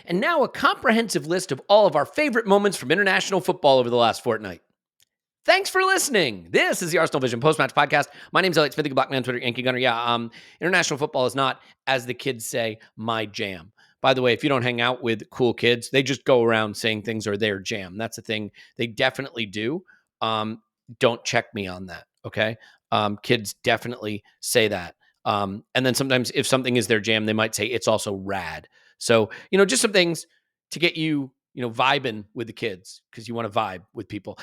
and now a comprehensive list of all of our favorite moments from international football over the last fortnight. Thanks for listening. This is the Arsenal Vision post-match podcast. My name's Elliot Smith, Black Man, Twitter, Yankee Gunner. International football is not, as the kids say, my jam. By the way, if you don't hang out with cool kids, they just go around saying things are their jam. That's a thing they definitely do. Don't check me on that, okay? Kids definitely say that. And then sometimes if something is their jam, they might say it's also rad. So, just some things to get you, vibing with the kids because you want to vibe with people.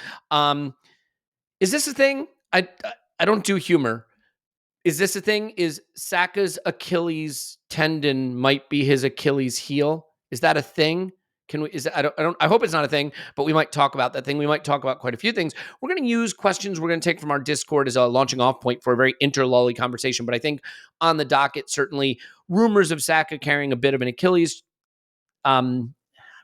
Is this a thing? I don't do humor. Is this a thing? Is Saka's Achilles tendon might be his Achilles heel? Is that a thing? I hope it's not a thing, but we might talk about that thing. We might talk about quite a few things. We're going to use questions we're going to take from our Discord as a launching off point for a very interlolly conversation. But I think on the docket, certainly rumors of Saka carrying a bit of an Achilles,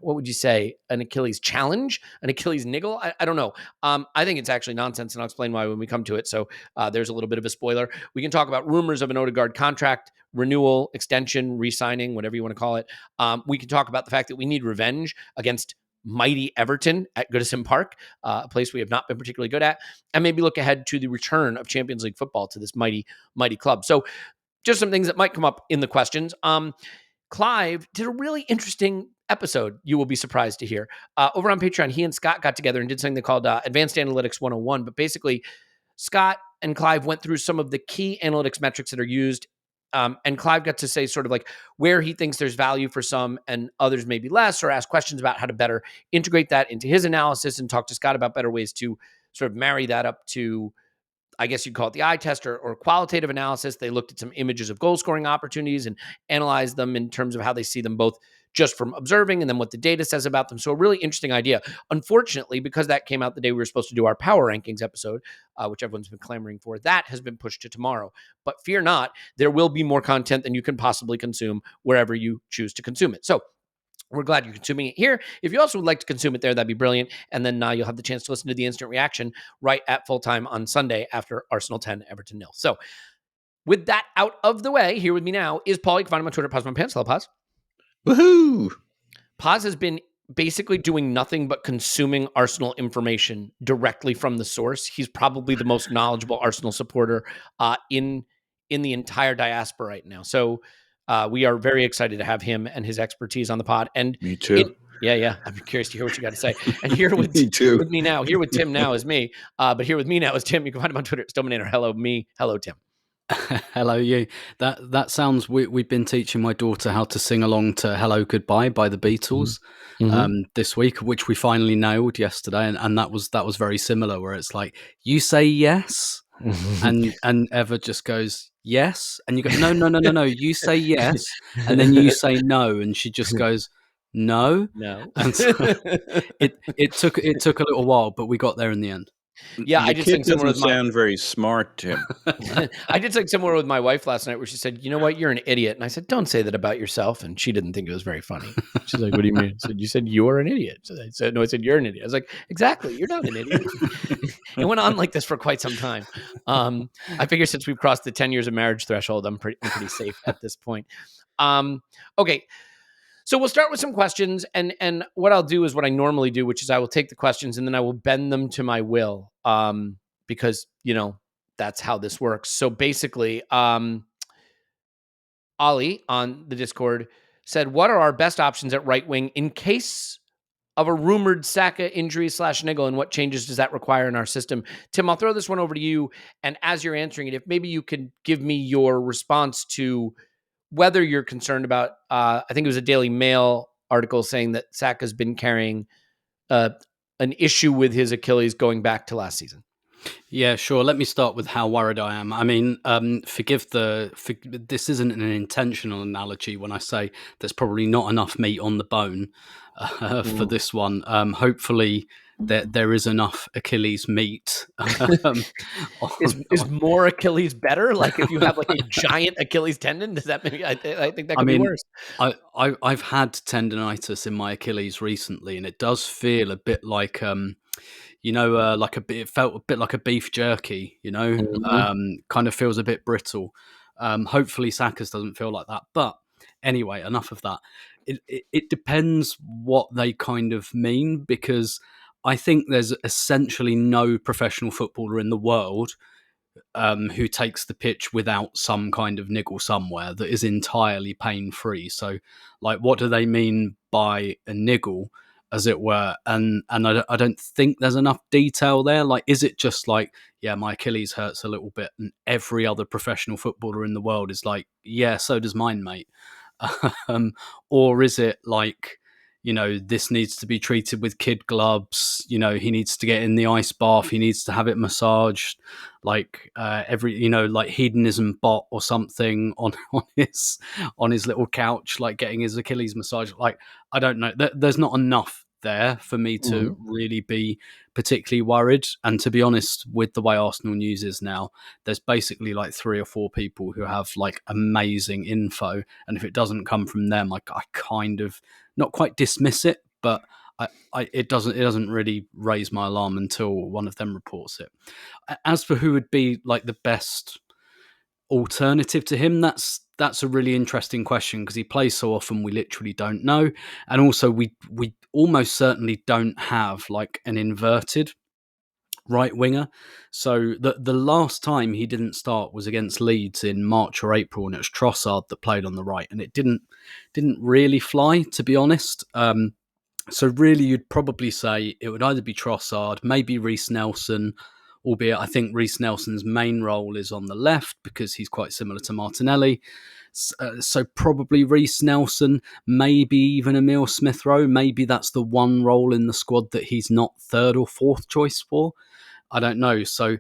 what would you say? An Achilles challenge? An Achilles niggle? I don't know. I think it's actually nonsense, and I'll explain why when we come to it. So there's a little bit of a spoiler. We can talk about rumors of an Odegaard contract, renewal, extension, re-signing, whatever you want to call it. We can talk about the fact that we need revenge against mighty Everton at Goodison Park, a place we have not been particularly good at, and maybe look ahead to the return of Champions League football to this mighty, mighty club. So just some things that might come up in the questions. Clive did a really interesting episode, you will be surprised to hear. Over on Patreon, he and Scott got together and did something they called Advanced Analytics 101. But basically, Scott and Clive went through some of the key analytics metrics that are used. And Clive got to say sort of like where he thinks there's value for some and others maybe less, or ask questions about how to better integrate that into his analysis and talk to Scott about better ways to sort of marry that up to, I guess you'd call it the eye test or qualitative analysis. They looked at some images of goal scoring opportunities and analyzed them in terms of how they see them both just from observing and then what the data says about them. So a really interesting idea. Unfortunately, because that came out the day we were supposed to do our power rankings episode, which everyone's been clamoring for, that has been pushed to tomorrow. But fear not, there will be more content than you can possibly consume wherever you choose to consume it. So we're glad you're consuming it here. If you also would like to consume it there, that'd be brilliant. And then you'll have the chance to listen to the instant reaction right at full time on Sunday after Arsenal 10, Everton 0. So with that out of the way, here with me now is Paul. You can find him on Twitter, Paz My Pants. Hello, Paz. Woohoo! Paz has been basically doing nothing but consuming Arsenal information directly from the source. He's probably the most knowledgeable Arsenal supporter in the entire diaspora right now. So we are very excited to have him and his expertise on the pod. And me too. Yeah. I'm curious to hear what you got to say. And here with me now, here with Tim now is me. But here with me now is Tim. You can find him on Twitter. It's Dominator. Hello, me. Hello, Tim. Hello, you. That sounds. We've been teaching my daughter how to sing along to "Hello Goodbye" by the Beatles this week, which we finally nailed yesterday, and that was very similar. Where it's like you say yes, and Eva just goes yes, and you go no. You say yes, and then you say no, and she just goes no. And so it took a little while, but we got there in the end. Yeah, I did sing somewhere with sound very smart, Tim. I did sing somewhere with my wife last night where she said, "You know what? You're an idiot." And I said, "Don't say that about yourself." And she didn't think it was very funny. She's like, "What do you mean?" I said, "You said you are an idiot." So I said, "No, I said you're an idiot." I was like, "Exactly. You're not an idiot." It went on like this for quite some time. I figure since we've crossed the 10 years of marriage threshold, I'm pretty safe at this point. Okay. So we'll start with some questions, and what I'll do is what I normally do, which is I will take the questions and then I will bend them to my will, because, that's how this works. So basically, Ollie on the Discord said, what are our best options at right wing in case of a rumored Saka injury / niggle, and what changes does that require in our system? Tim, I'll throw this one over to you, and as you're answering it, if maybe you could give me your response to whether you're concerned about, I think it was a Daily Mail article saying that Saka's been carrying an issue with his Achilles going back to last season. Yeah, sure. Let me start with how worried I am. I mean, this isn't an intentional analogy when I say there's probably not enough meat on the bone for this one. Hopefully there is enough Achilles meat. Is more Achilles better? Like if you have like a giant Achilles tendon, does that maybe? I think that could be worse. I've had tendinitis in my Achilles recently, and it does feel a bit like it felt a bit like a beef jerky, kind of feels a bit brittle. Hopefully Saka's doesn't feel like that. But anyway, enough of that. it depends what they kind of mean, because I think there's essentially no professional footballer in the world who takes the pitch without some kind of niggle somewhere that is entirely pain free. So, like, what do they mean by a niggle, as it were? And I don't think there's enough detail there. Like, is it just like, yeah, my Achilles hurts a little bit, and every other professional footballer in the world is like, yeah, so does mine, mate? um, or is it like, this needs to be treated with kid gloves? He needs to get in the ice bath. He needs to have it massaged, like like hedonism bot or something on his little couch, like getting his Achilles massage. Like, I don't know. There's not enough there for me to really be particularly worried. And to be honest, with the way Arsenal news is now, there's basically like 3 or 4 people who have like amazing info, and if it doesn't come from them, I kind of not quite dismiss it, but it doesn't really raise my alarm until one of them reports it. As for who would be like the best alternative to him, that's a really interesting question, because he plays so often we literally don't know, and also we almost certainly don't have like an inverted right winger. So the last time he didn't start was against Leeds in March or April, and it was Trossard that played on the right, and it didn't really fly, to be honest. So really, you'd probably say it would either be Trossard, maybe Reece Nelson, albeit I think Reece Nelson's main role is on the left because he's quite similar to Martinelli. So probably Reece Nelson, maybe even Emile Smith-Rowe. Maybe that's the one role in the squad that he's not third or fourth choice for. I don't know. So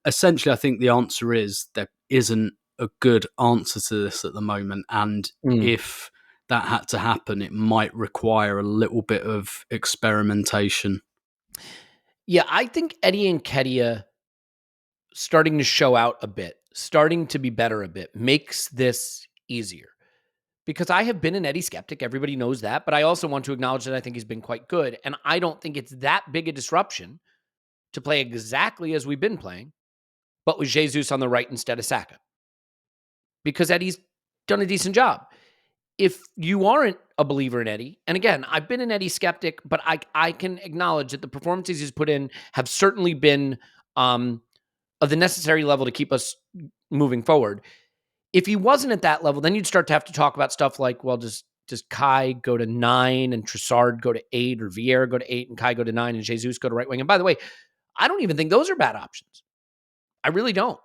essentially, I think the answer is there isn't a good answer to this at the moment. And if that had to happen, it might require a little bit of experimentation. Yeah, I think Eddie Nketiah starting to show out a bit, starting to be better a bit, makes this easier. Because I have been an Eddie skeptic. Everybody knows that. But I also want to acknowledge that I think he's been quite good. And I don't think it's that big a disruption to play exactly as we've been playing, but with Jesus on the right instead of Saka. Because Eddie's done a decent job. If you aren't a believer in Eddie, and again, I've been an Eddie skeptic, but I can acknowledge that the performances he's put in have certainly been of the necessary level to keep us moving forward. If he wasn't at that level, then you'd start to have to talk about stuff like, well, does Kai go to 9 and Trossard go to 8, or Vieira go to 8 and Kai go to 9 and Jesus go to right wing? And by the way, I don't even think those are bad options. I really don't.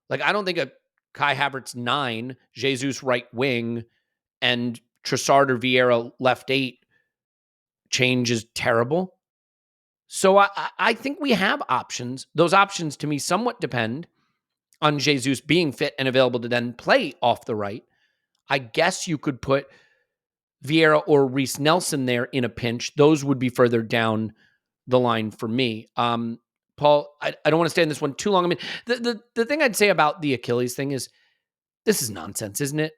Like, I don't think a Kai Havertz 9, Jesus right wing, and Trossard or Vieira left 8 change is terrible. So I think we have options. Those options, to me, somewhat depend on Jesus being fit and available to then play off the right. I guess you could put Vieira or Reece Nelson there in a pinch. Those would be further down the line for me. Paul, I don't want to stay in this one too long. I mean, the thing I'd say about the Achilles thing is, this is nonsense, isn't it?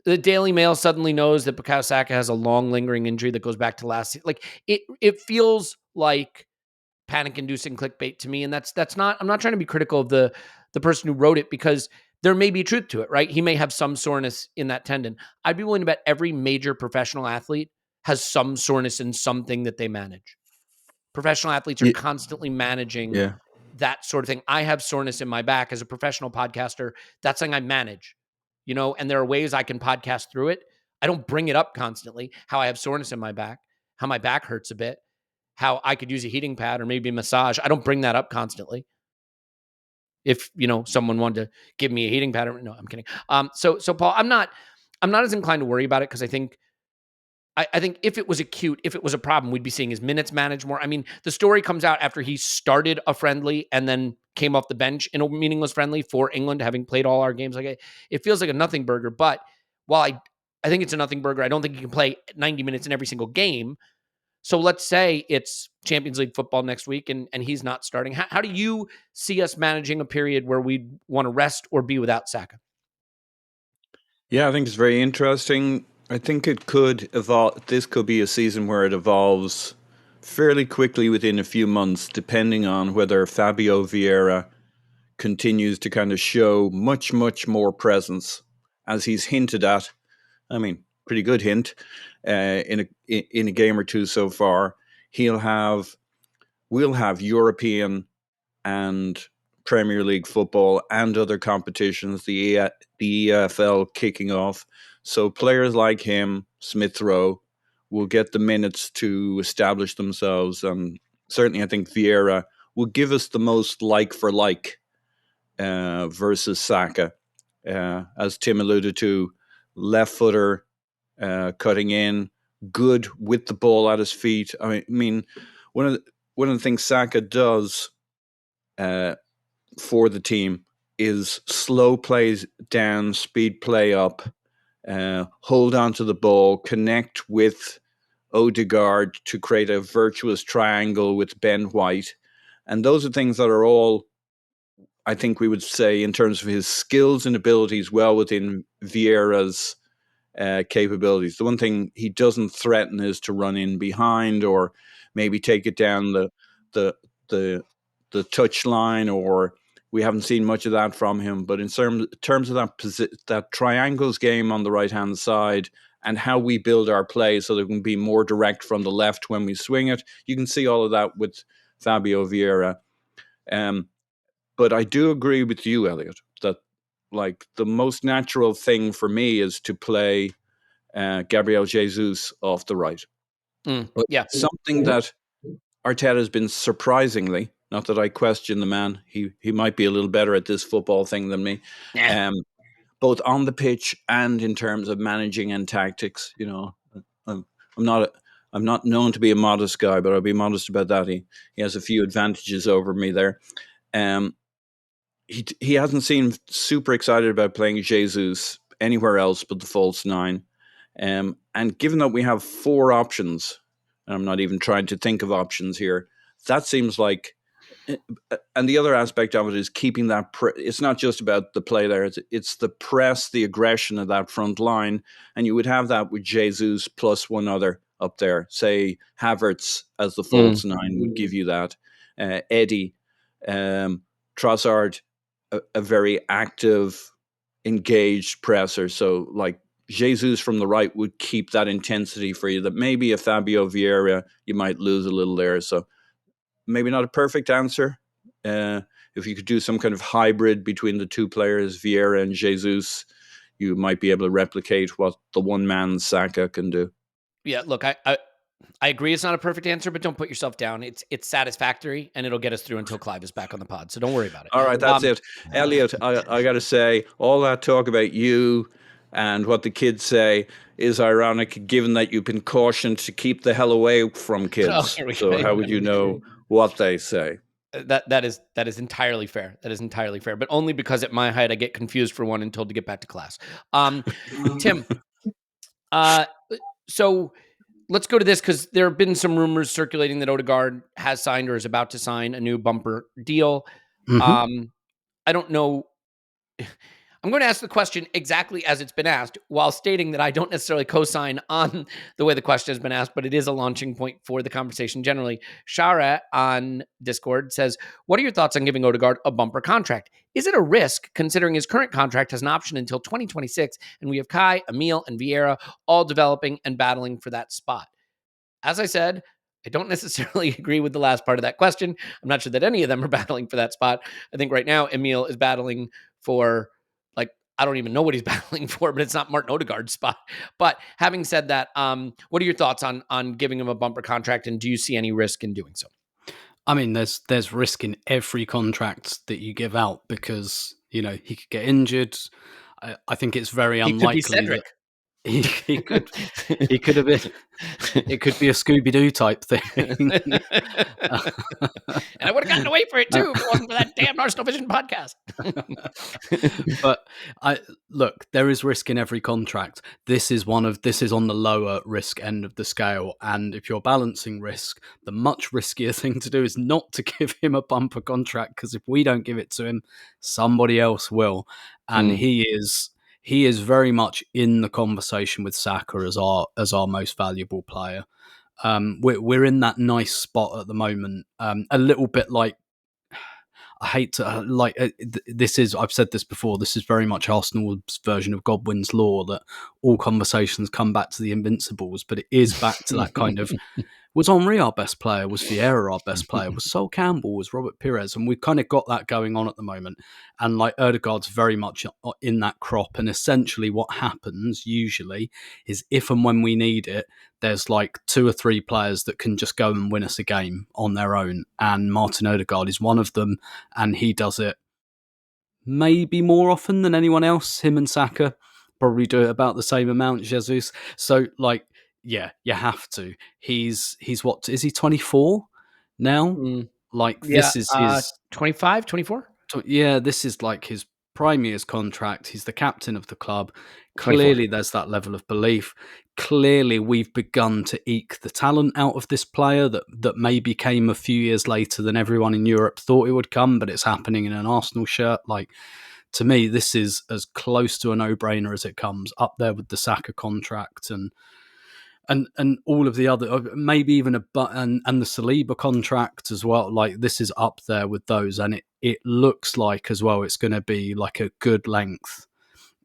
The Daily Mail suddenly knows that Bukayo Saka has a long lingering injury that goes back to last season. Like, it feels like panic-inducing clickbait to me, and that's not. I'm not trying to be critical of the person who wrote it, because there may be truth to it, right? He may have some soreness in that tendon. I'd be willing to bet every major professional athlete has some soreness in something that they manage. Professional athletes are constantly managing that sort of thing. I have soreness in my back as a professional podcaster. That's something I manage, and there are ways I can podcast through it. I don't bring it up constantly, how I have soreness in my back, how my back hurts a bit, how I could use a heating pad or maybe a massage. I don't bring that up constantly. If, someone wanted to give me a heating pad, no, I'm kidding. So Paul, I'm not as inclined to worry about it, because I think if it was acute, if it was a problem, we'd be seeing his minutes managed more. I mean, the story comes out after he started a friendly and then came off the bench in a meaningless friendly for England, having played all our games. Like, it feels like a nothing burger. But while I think it's a nothing burger, I don't think he can play 90 minutes in every single game. So let's say it's Champions League football next week and he's not starting. How do you see us managing a period where we want to rest or be without Saka? Yeah, I think it's very interesting. I think it could evolve. This could be a season where it evolves fairly quickly within a few months, depending on whether Fabio Vieira continues to kind of show much, much more presence, as he's hinted at. I mean, pretty good hint in a game or two so far. We'll have European and Premier League football and other competitions, the EFL kicking off. So players like him, Smith Rowe, will get the minutes to establish themselves. And certainly I think Vieira will give us the most like for like versus Saka. As Tim alluded to, left footer, cutting in, good with the ball at his feet. I mean, one of the things Saka does for the team is slow plays down, speed play up, hold on to the ball, connect with Odegaard to create a virtuous triangle with Ben White. And those are things that are all, I think we would say, in terms of his skills and abilities, well within Vieira's capabilities. The one thing he doesn't threaten is to run in behind or maybe take it down the touch line, or we haven't seen much of that from him. But in terms of that triangles game on the right hand side and how we build our play so that we can be more direct from the left when we swing it, you can see all of that with Fabio Vieira. But I do agree with you, Elliot, that like the most natural thing for me is to play Gabriel Jesus off the right. But something that Arteta has been surprisingly, not that I question the man, he might be a little better at this football thing than me, both on the pitch and in terms of managing and tactics. You know, I'm not known to be a modest guy, but I'll be modest about that. He has a few advantages over me there. He hasn't seemed super excited about playing Jesus anywhere else but the false nine. And given that we have four options, and I'm not even trying to think of options here, that seems like, and the other aspect of it is keeping that, it's not just about the play there, it's the press, the aggression of that front line, and you would have that with Jesus plus one other up there. Say Havertz as the false nine would give you that. Eddie, Trossard, a very active, engaged presser. So like Jesus from the right would keep that intensity for you that maybe a Fabio Vieira, you might lose a little there. So maybe not a perfect answer. If you could do some kind of hybrid between the two players, Vieira and Jesus, you might be able to replicate what the one-man Saka can do. Yeah, look, I agree it's not a perfect answer, but don't put yourself down. It's satisfactory, and it'll get us through until Clive is back on the pod, so don't worry about it. All right, that's it. Elliot, I got to say, all that talk about you and what the kids say is ironic, given that you've been cautioned to keep the hell away from kids. So how would you know what they say? That is entirely fair. That is entirely fair, but only because at my height I get confused for one and told to get back to class. Tim, so let's go to this because there have been some rumors circulating that Odegaard has signed or is about to sign a new bumper deal. I don't know. I'm going to ask the question exactly as it's been asked while stating that I don't necessarily co-sign on the way the question has been asked, but it is a launching point for the conversation generally. Shara on Discord says, what are your thoughts on giving Odegaard a bumper contract? Is it a risk considering his current contract has an option until 2026 and we have Kai, Emil, and Vieira all developing and battling for that spot? As I said, I don't necessarily agree with the last part of that question. I'm not sure that any of them are battling for that spot. I think right now Emil is battling for, like, I don't even know what he's battling for, but it's not Martin Odegaard's spot. But having said that, what are your thoughts on giving him a bumper contract, and do you see any risk in doing so? I mean, there's risk in every contract that you give out because, you know, he could get injured. I think it's very unlikely that he could have been. It could be a Scooby-Doo type thing. And I would have gotten away for it too if it wasn't for that damn Arsenal Vision podcast. But look, there is risk in every contract. This is on the lower risk end of the scale. And if you're balancing risk, the much riskier thing to do is not to give him a bumper contract, because if we don't give it to him, somebody else will. And he is very much in the conversation with Saka as our most valuable player. We're in that nice spot at the moment, a little bit like, I hate to this is, I've said this before, this is very much Arsenal's version of Godwin's law, that all conversations come back to the Invincibles, but it is back to that kind of, was Henry our best player? Was Vieira our best player? Was Sol Campbell? Was Robert Pires? And we've kind of got that going on at the moment. And like Odegaard's very much in that crop. And essentially what happens usually is, if and when we need it, there's like 2 or 3 players that can just go and win us a game on their own. And Martin Odegaard is one of them. And he does it maybe more often than anyone else. Him and Saka probably do it about the same amount, Jesus. So like, yeah, you have to. He's what, is he 24 now? Like this is his 25, 24? Yeah, this is like his prime years contract. He's the captain of the club. 24. Clearly there's that level of belief. Clearly we've begun to eke the talent out of this player that maybe came a few years later than everyone in Europe thought it would come, but it's happening in an Arsenal shirt. Like, to me, this is as close to a no-brainer as it comes, up there with the Saka contract and all of the other, maybe even and the Saliba contract as well. Like, this is up there with those, and it looks like as well it's going to be like a good length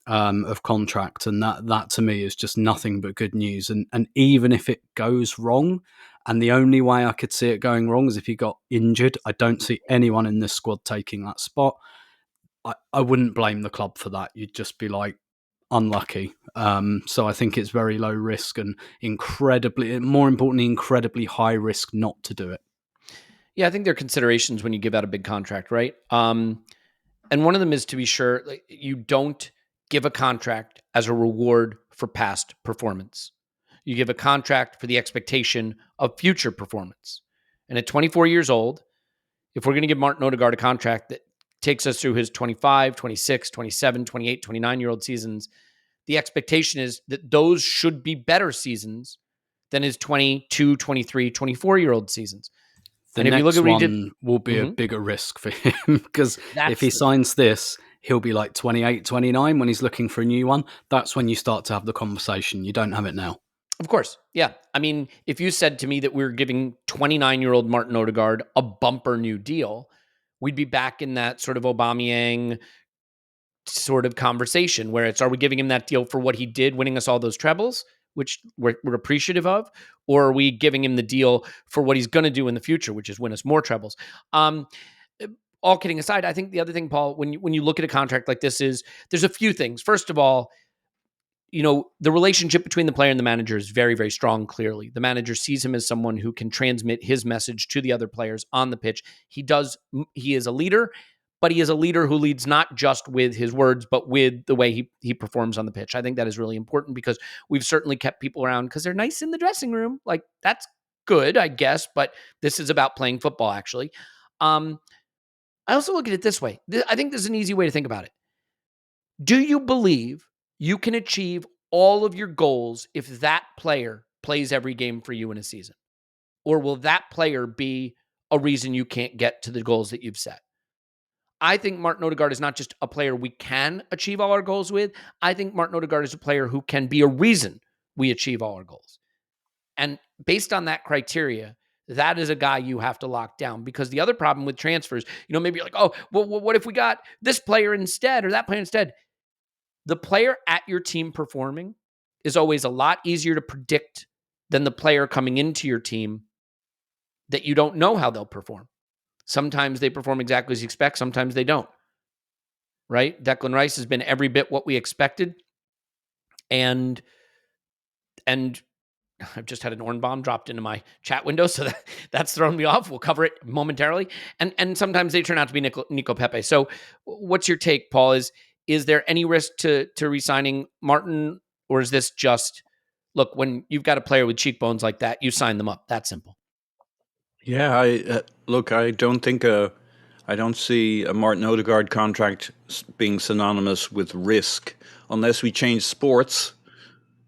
of contract, and that to me is just nothing but good news. And even if it goes wrong, and the only way I could see it going wrong is if he got injured, I don't see anyone in this squad taking that spot. I wouldn't blame the club for that. You'd just be like, unlucky. So I think it's very low risk and more importantly, incredibly high risk not to do it. Yeah, I think there are considerations when you give out a big contract, right? And one of them is to be sure you don't give a contract as a reward for past performance. You give a contract for the expectation of future performance. And at 24 years old, if we're going to give Martin Odegaard a contract that takes us through his 25, 26, 27, 28, 29-year-old seasons, the expectation is that those should be better seasons than his 22, 23, 24-year-old seasons. And if you look at what he did, will be a bigger risk for him, because if he signs this, he'll be like 28, 29 when he's looking for a new one. That's when you start to have the conversation. You don't have it now. Of course. Yeah. I mean, if you said to me that we're giving 29-year-old Martin Odegaard a bumper new deal, we'd be back in that sort of Aubameyang sort of conversation where it's, are we giving him that deal for what he did, winning us all those trebles, which we're appreciative of, or are we giving him the deal for what he's going to do in the future, which is win us more trebles? All kidding aside, I think the other thing, Paul, when you look at a contract like this, is there's a few things. First of all, the relationship between the player and the manager is very, very strong. Clearly, the manager sees him as someone who can transmit his message to the other players on the pitch. He is a leader, but he is a leader who leads not just with his words, but with the way he performs on the pitch. I think that is really important, because we've certainly kept people around because they're nice in the dressing room. Like, that's good, I guess, but this is about playing football, actually. I also look at it this way. I think this is an easy way to think about it. Do you believe you can achieve all of your goals if that player plays every game for you in a season? Or will that player be a reason you can't get to the goals that you've set? I think Martin Odegaard is not just a player we can achieve all our goals with. I think Martin Odegaard is a player who can be a reason we achieve all our goals. And based on that criteria, that is a guy you have to lock down, because the other problem with transfers, maybe you're like, oh, well, what if we got this player instead or that player instead? The player at your team performing is always a lot easier to predict than the player coming into your team that you don't know how they'll perform. Sometimes they perform exactly as you expect. Sometimes they don't, right? Declan Rice has been every bit what we expected. And I've just had an orange bomb dropped into my chat window, so that's thrown me off. We'll cover it momentarily. And sometimes they turn out to be Nico Pepe. So what's your take, Paul? Is there any risk to re-signing Martin, or is this just, look, when you've got a player with cheekbones like that, you sign them up? That simple. Yeah, I don't see a Martin Odegaard contract being synonymous with risk, unless we change sports.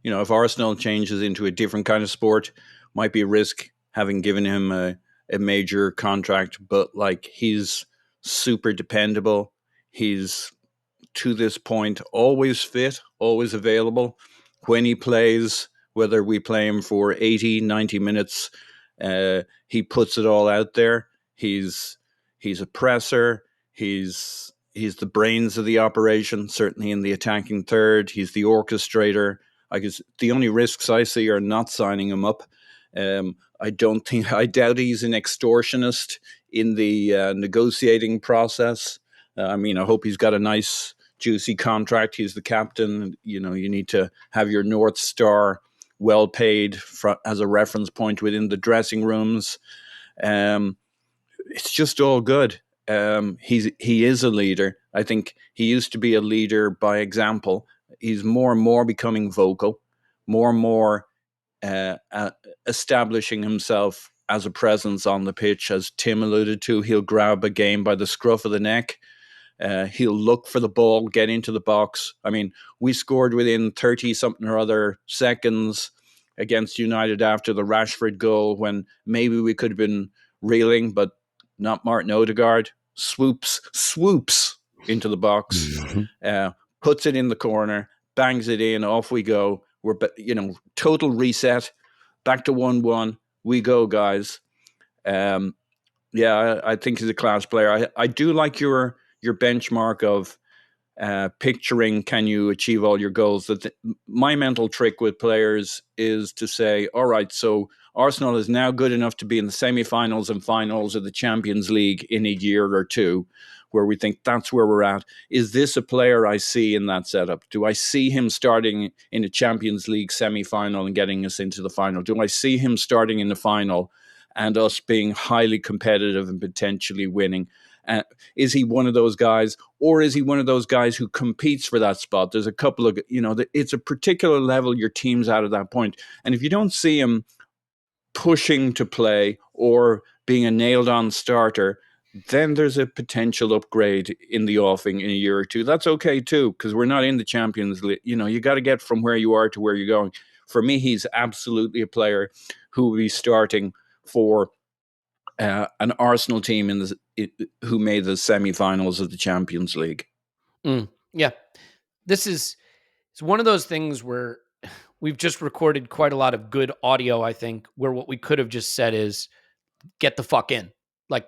If Arsenal changes into a different kind of sport, might be a risk having given him a major contract. But like, he's super dependable. He's, to this point, always fit, always available. When he plays, whether we play him for 80, 90 minutes, he puts it all out there. He's a presser. He's the brains of the operation, certainly in the attacking third. He's the orchestrator. I guess the only risks I see are not signing him up. I doubt he's an extortionist in the negotiating process. I hope he's got a nice, juicy contract. He's the captain. You need to have your North Star well paid as a reference point within the dressing rooms. It's just all good. He is a leader. I think he used to be a leader by example. He's more and more becoming vocal, more and more establishing himself as a presence on the pitch. As Tim alluded to, he'll grab a game by the scruff of the neck. He'll look for the ball, get into the box. We scored within 30-something or other seconds against United after the Rashford goal when maybe we could have been reeling, but not Martin Odegaard. Swoops into the box, puts it in the corner, bangs it in, off we go. We're, total reset, back to 1-1. We go, guys. I think he's a class player. I do like your benchmark of picturing, can you achieve all your goals? My mental trick with players is to say, all right, so Arsenal is now good enough to be in the semi-finals and finals of the Champions League in a year or two, where we think that's where we're at. Is this a player I see in that setup? Do I see him starting in a Champions League semi-final and getting us into the final? Do I see him starting in the final and us being highly competitive and potentially winning? Is he one of those guys, or is he one of those guys who competes for that spot? There's a couple of, it's a particular level your team's at that point. And if you don't see him pushing to play or being a nailed-on starter, then there's a potential upgrade in the offing in a year or two. That's okay too, because we're not in the Champions League. You got to get from where you are to where you're going. For me, he's absolutely a player who will be starting for an Arsenal team who made the semi-finals of the Champions League. Yeah, it's one of those things where we've just recorded quite a lot of good audio, I think, where what we could have just said is, get the fuck in. Like,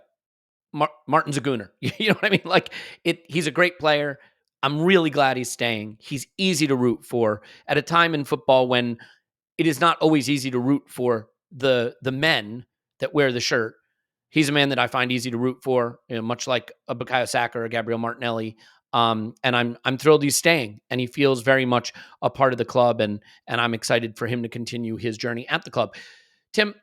Martin's a gooner. You know what I mean? Like, he's a great player. I'm really glad he's staying. He's easy to root for at a time in football when it is not always easy to root for the men that wear the shirt. He's a man that I find easy to root for, much like a Bukayo Saka or a Gabriel Martinelli. And I'm thrilled he's staying, and he feels very much a part of the club, and I'm excited for him to continue his journey at the club. Tim,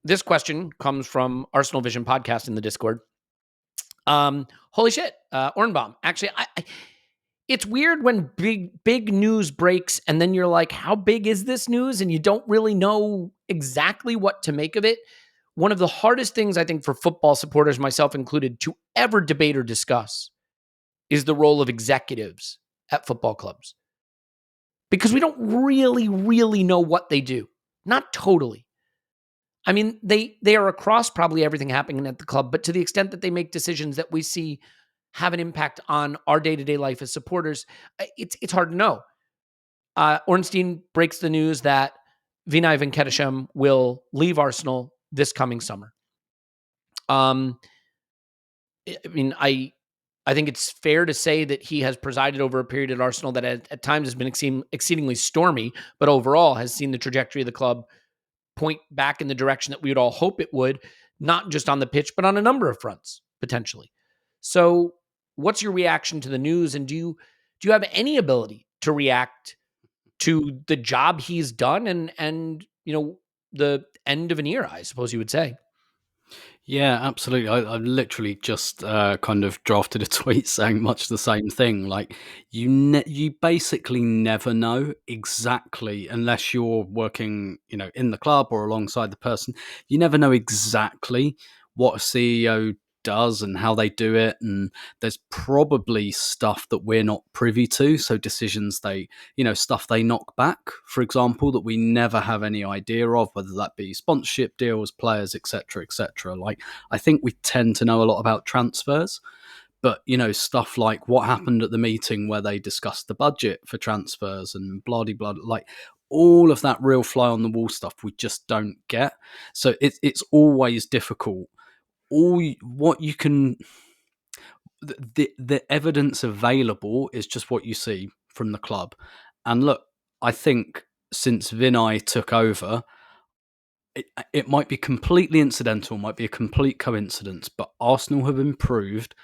this question comes from Arsenal Vision Podcast in the Discord. Holy shit, Ornbaum. Actually, it's weird when big news breaks, and then you're like, how big is this news? And you don't really know exactly what to make of it. One of the hardest things, I think, for football supporters, myself included, to ever debate or discuss is the role of executives at football clubs. Because we don't really know what they do. Not totally. I mean, they are across probably everything happening at the club, but to the extent that they make decisions that we see have an impact on our day-to-day life as supporters, it's hard to know. Ornstein breaks the news that Vinai Venkatesham will leave Arsenal this coming summer. I think it's fair to say that he has presided over a period at Arsenal that at times has been exceedingly stormy, but overall has seen the trajectory of the club point back in the direction that we would all hope it would, not just on the pitch, but on a number of fronts, potentially. So what's your reaction to the news? And do you have any ability to react to the job he's done and the end of an era, I suppose you would say? Yeah, absolutely. I literally just kind of drafted a tweet saying much the same thing. Like, you basically never know exactly, unless you're working, in the club or alongside the person. You never know exactly what a CEO does and how they do it, and there's probably stuff that we're not privy to, so decisions stuff they knock back, for example, that we never have any idea of, whether that be sponsorship deals, players, etc. Like, I think we tend to know a lot about transfers, but stuff like what happened at the meeting where they discussed the budget for transfers and blah blah, like all of that real fly on the wall stuff we just don't get. So it's always difficult. the evidence available is just what you see from the club. And look, I think since Vinai took over, it might be completely incidental, might be a complete coincidence, but Arsenal have improved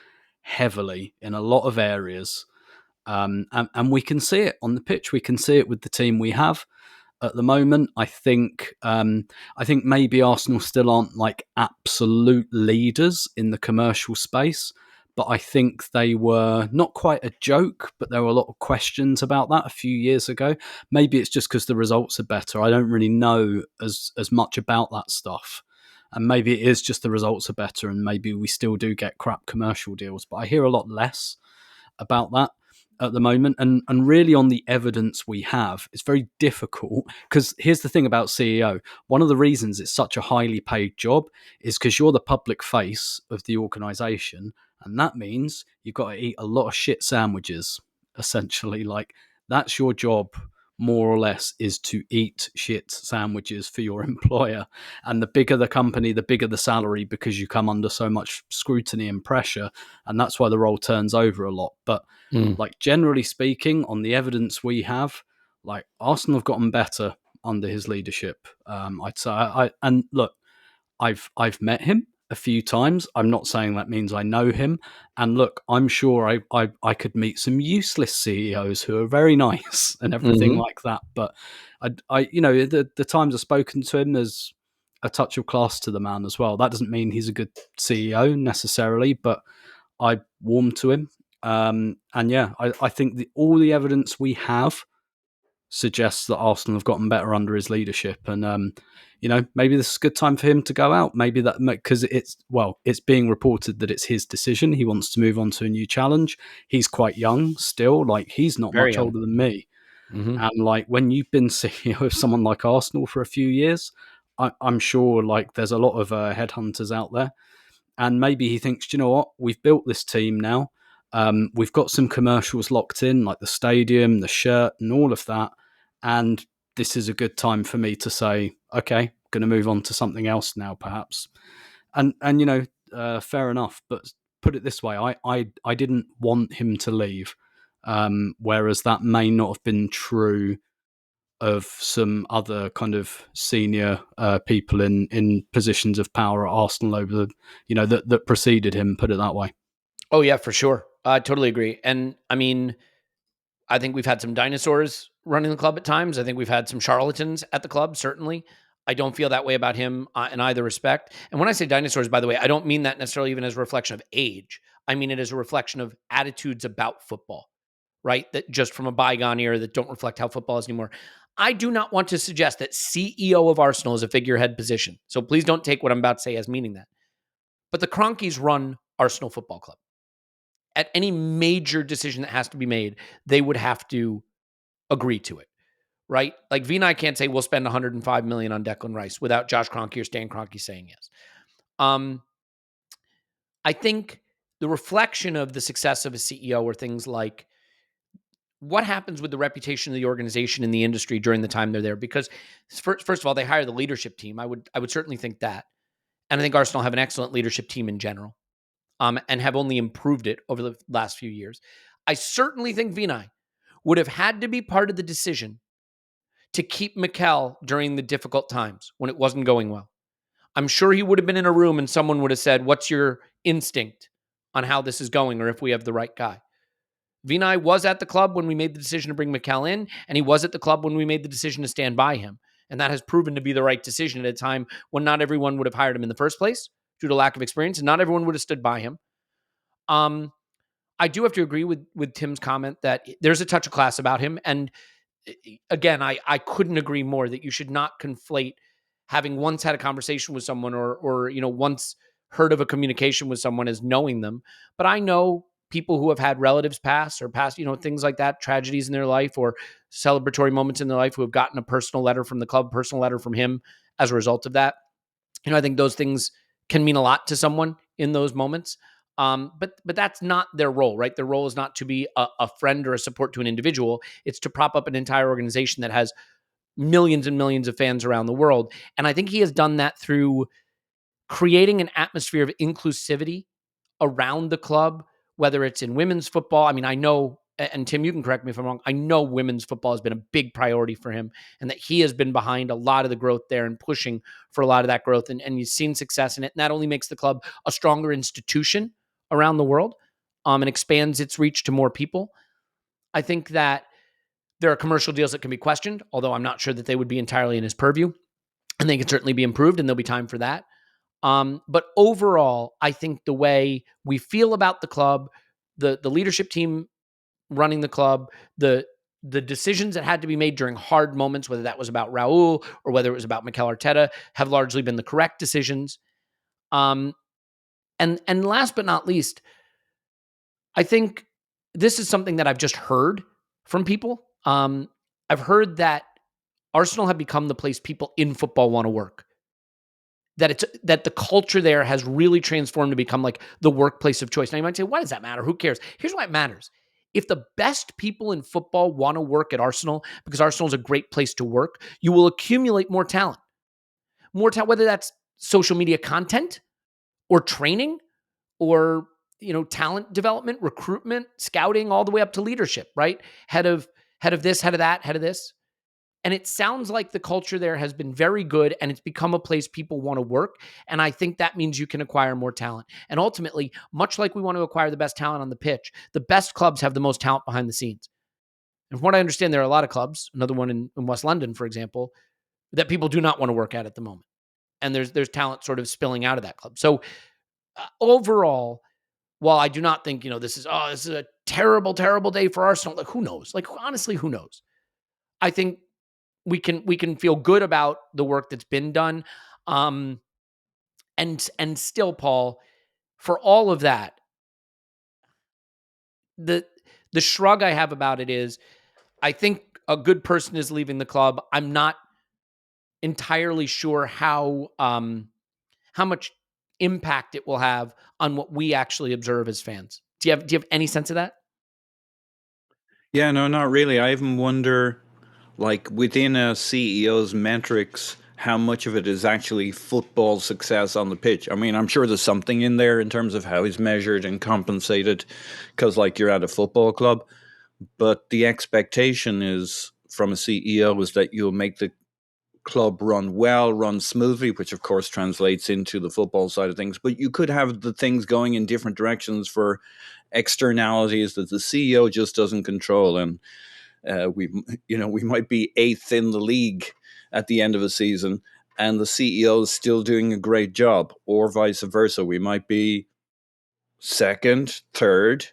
heavily in a lot of areas. And we can see it on the pitch. We can see it with the team we have at the moment. I think maybe Arsenal still aren't like absolute leaders in the commercial space, but I think they were not quite a joke, but there were a lot of questions about that a few years ago. Maybe it's just because the results are better. I don't really know as much about that stuff. And maybe it is just the results are better, and maybe we still do get crap commercial deals. But I hear a lot less about that at the moment, and really on the evidence we have, it's very difficult, because here's the thing about CEO. One of the reasons it's such a highly paid job is because you're the public face of the organization, and that means you've got to eat a lot of shit sandwiches, essentially. Like, that's your job, more or less, is to eat shit sandwiches for your employer. And the bigger the company, the bigger the salary, because you come under so much scrutiny and pressure, and that's why the role turns over a lot. But like, generally speaking, on the evidence we have, like, Arsenal have gotten better under his leadership. I'd say. And look, I've met him a few times. I'm not saying that means I know him. And look, I'm sure I could meet some useless CEOs who are very nice and everything like that. But I the times I've spoken to him, there's a touch of class to the man as well. That doesn't mean he's a good CEO necessarily, but I warm to him. And yeah, I think all the evidence we have suggests that Arsenal have gotten better under his leadership. And, maybe this is a good time for him to go out. Maybe that, because it's being reported that it's his decision. He wants to move on to a new challenge. He's quite young still. Like, he's not Very much young. older than me. And like, when you've been CEO of someone like Arsenal for a few years, I'm sure like there's a lot of headhunters out there. And maybe he thinks, you know what, we've built this team now. We've got some commercials locked in, like the stadium, the shirt, and all of that. And this is a good time for me to say, okay, going to move on to something else now, perhaps. And fair enough. But put it this way, I didn't want him to leave. Whereas that may not have been true of some other kind of senior people in positions of power at Arsenal over the, that preceded him, put it that way. Oh yeah, for sure. I totally agree. And I mean, I think we've had some dinosaurs running the club at times. I think we've had some charlatans at the club, certainly. I don't feel that way about him in either respect. And when I say dinosaurs, by the way, I don't mean that necessarily even as a reflection of age. I mean it as a reflection of attitudes about football, right? That just from a bygone era that don't reflect how football is anymore. I do not want to suggest that CEO of Arsenal is a figurehead position. So please don't take what I'm about to say as meaning that. But the Kroenkes run Arsenal Football Club. At any major decision that has to be made, they would have to agree to it, right? Like, Vinai can't say we'll spend 105 million on Declan Rice without Josh Kroenke or Stan Kroenke saying yes. I think the reflection of the success of a CEO are things like what happens with the reputation of the organization in the industry during the time they're there. Because first of all, they hire the leadership team. I would certainly think that, and I think Arsenal have an excellent leadership team in general. And have only improved it over the last few years. I certainly think Vinai would have had to be part of the decision to keep Mikel during the difficult times when it wasn't going well. I'm sure he would have been in a room and someone would have said, what's your instinct on how this is going, or if we have the right guy? Vinai was at the club when we made the decision to bring Mikel in, and he was at the club when we made the decision to stand by him. And that has proven to be the right decision at a time when not everyone would have hired him in the first place due to lack of experience, and not everyone would have stood by him. I do have to agree with Tim's comment that there's a touch of class about him. And again, I couldn't agree more that you should not conflate having once had a conversation with someone or once heard of a communication with someone as knowing them. But I know people who have had relatives pass or pass, things like that, tragedies in their life or celebratory moments in their life, who have gotten a personal letter from the club, personal letter from him as a result of that. I think those things can mean a lot to someone in those moments. But that's not their role, right? Their role is not to be a friend or a support to an individual. It's to prop up an entire organization that has millions and millions of fans around the world. And I think he has done that through creating an atmosphere of inclusivity around the club whether it's in women's football. I mean, I know, and Tim, you can correct me if I'm wrong, I know women's football has been a big priority for him, and that he has been behind a lot of the growth there and pushing for a lot of that growth. And you've seen success in it. And that only makes the club a stronger institution around the world, and expands its reach to more people. I think that there are commercial deals that can be questioned, although I'm not sure that they would be entirely in his purview, and they can certainly be improved, and there'll be time for that. But overall, I think the way we feel about the club, the leadership team running the club, the decisions that had to be made during hard moments, whether that was about Raul or whether it was about Mikel Arteta, have largely been the correct decisions. And last but not least, I think this is something that I've just heard from people. I've heard that Arsenal have become the place people in football want to work. That the culture there has really transformed to become like the workplace of choice. Now you might say, why does that matter? Who cares? Here's why it matters. If the best people in football want to work at Arsenal because Arsenal is a great place to work, you will accumulate more talent. More talent, whether that's social media content or training or talent development, recruitment, scouting, all the way up to leadership, right? Head of this, head of that, head of this. And it sounds like the culture there has been very good, and it's become a place people want to work. And I think that means you can acquire more talent. And ultimately, much like we want to acquire the best talent on the pitch, the best clubs have the most talent behind the scenes. And from what I understand, there are a lot of clubs, another one in West London, for example, that people do not want to work at the moment. And there's talent sort of spilling out of that club. So overall, while I do not think, this is a terrible, terrible day for Arsenal, like who knows? Like honestly, who knows? I think we can feel good about the work that's been done. And still, Paul, for all of that, the shrug I have about it is I think a good person is leaving the club. I'm not entirely sure how much impact it will have on what we actually observe as fans. Do you have any sense of that? Yeah, no, not really. I even wonder, like within a CEO's metrics, how much of it is actually football success on the pitch. I mean, I'm sure there's something in there in terms of how he's measured and compensated, because like you're at a football club. But the expectation is from a CEO is that you'll make the club run well, run smoothly, which of course translates into the football side of things. But you could have the things going in different directions for externalities that the CEO just doesn't control. And we might be 8th in the league at the end of a season, and the CEO is still doing a great job, or vice versa. We might be 2nd, 3rd,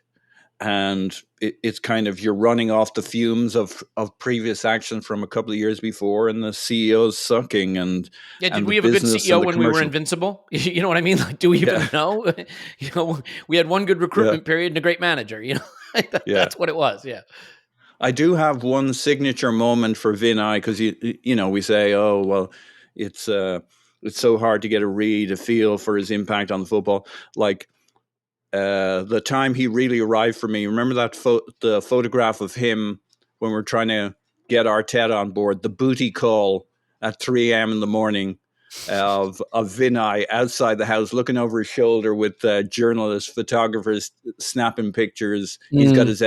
and it's kind of you're running off the fumes of previous action from a couple of years before, and the CEO's sucking, and Did the we have a good business CEO and the when we were commercial. invincible? You know what I mean? Like, do we even know? We had one good recruitment period and a great manager. Yeah. That's what it was. Yeah. I do have one signature moment for Vinai because we say, oh well, it's so hard to get a feel for his impact on the football. Like the time he really arrived for me. Remember that the photograph of him when we're trying to get Arteta on board, the booty call at 3 a.m. in the morning of Vinai outside the house, looking over his shoulder with journalists, photographers snapping pictures. He's got his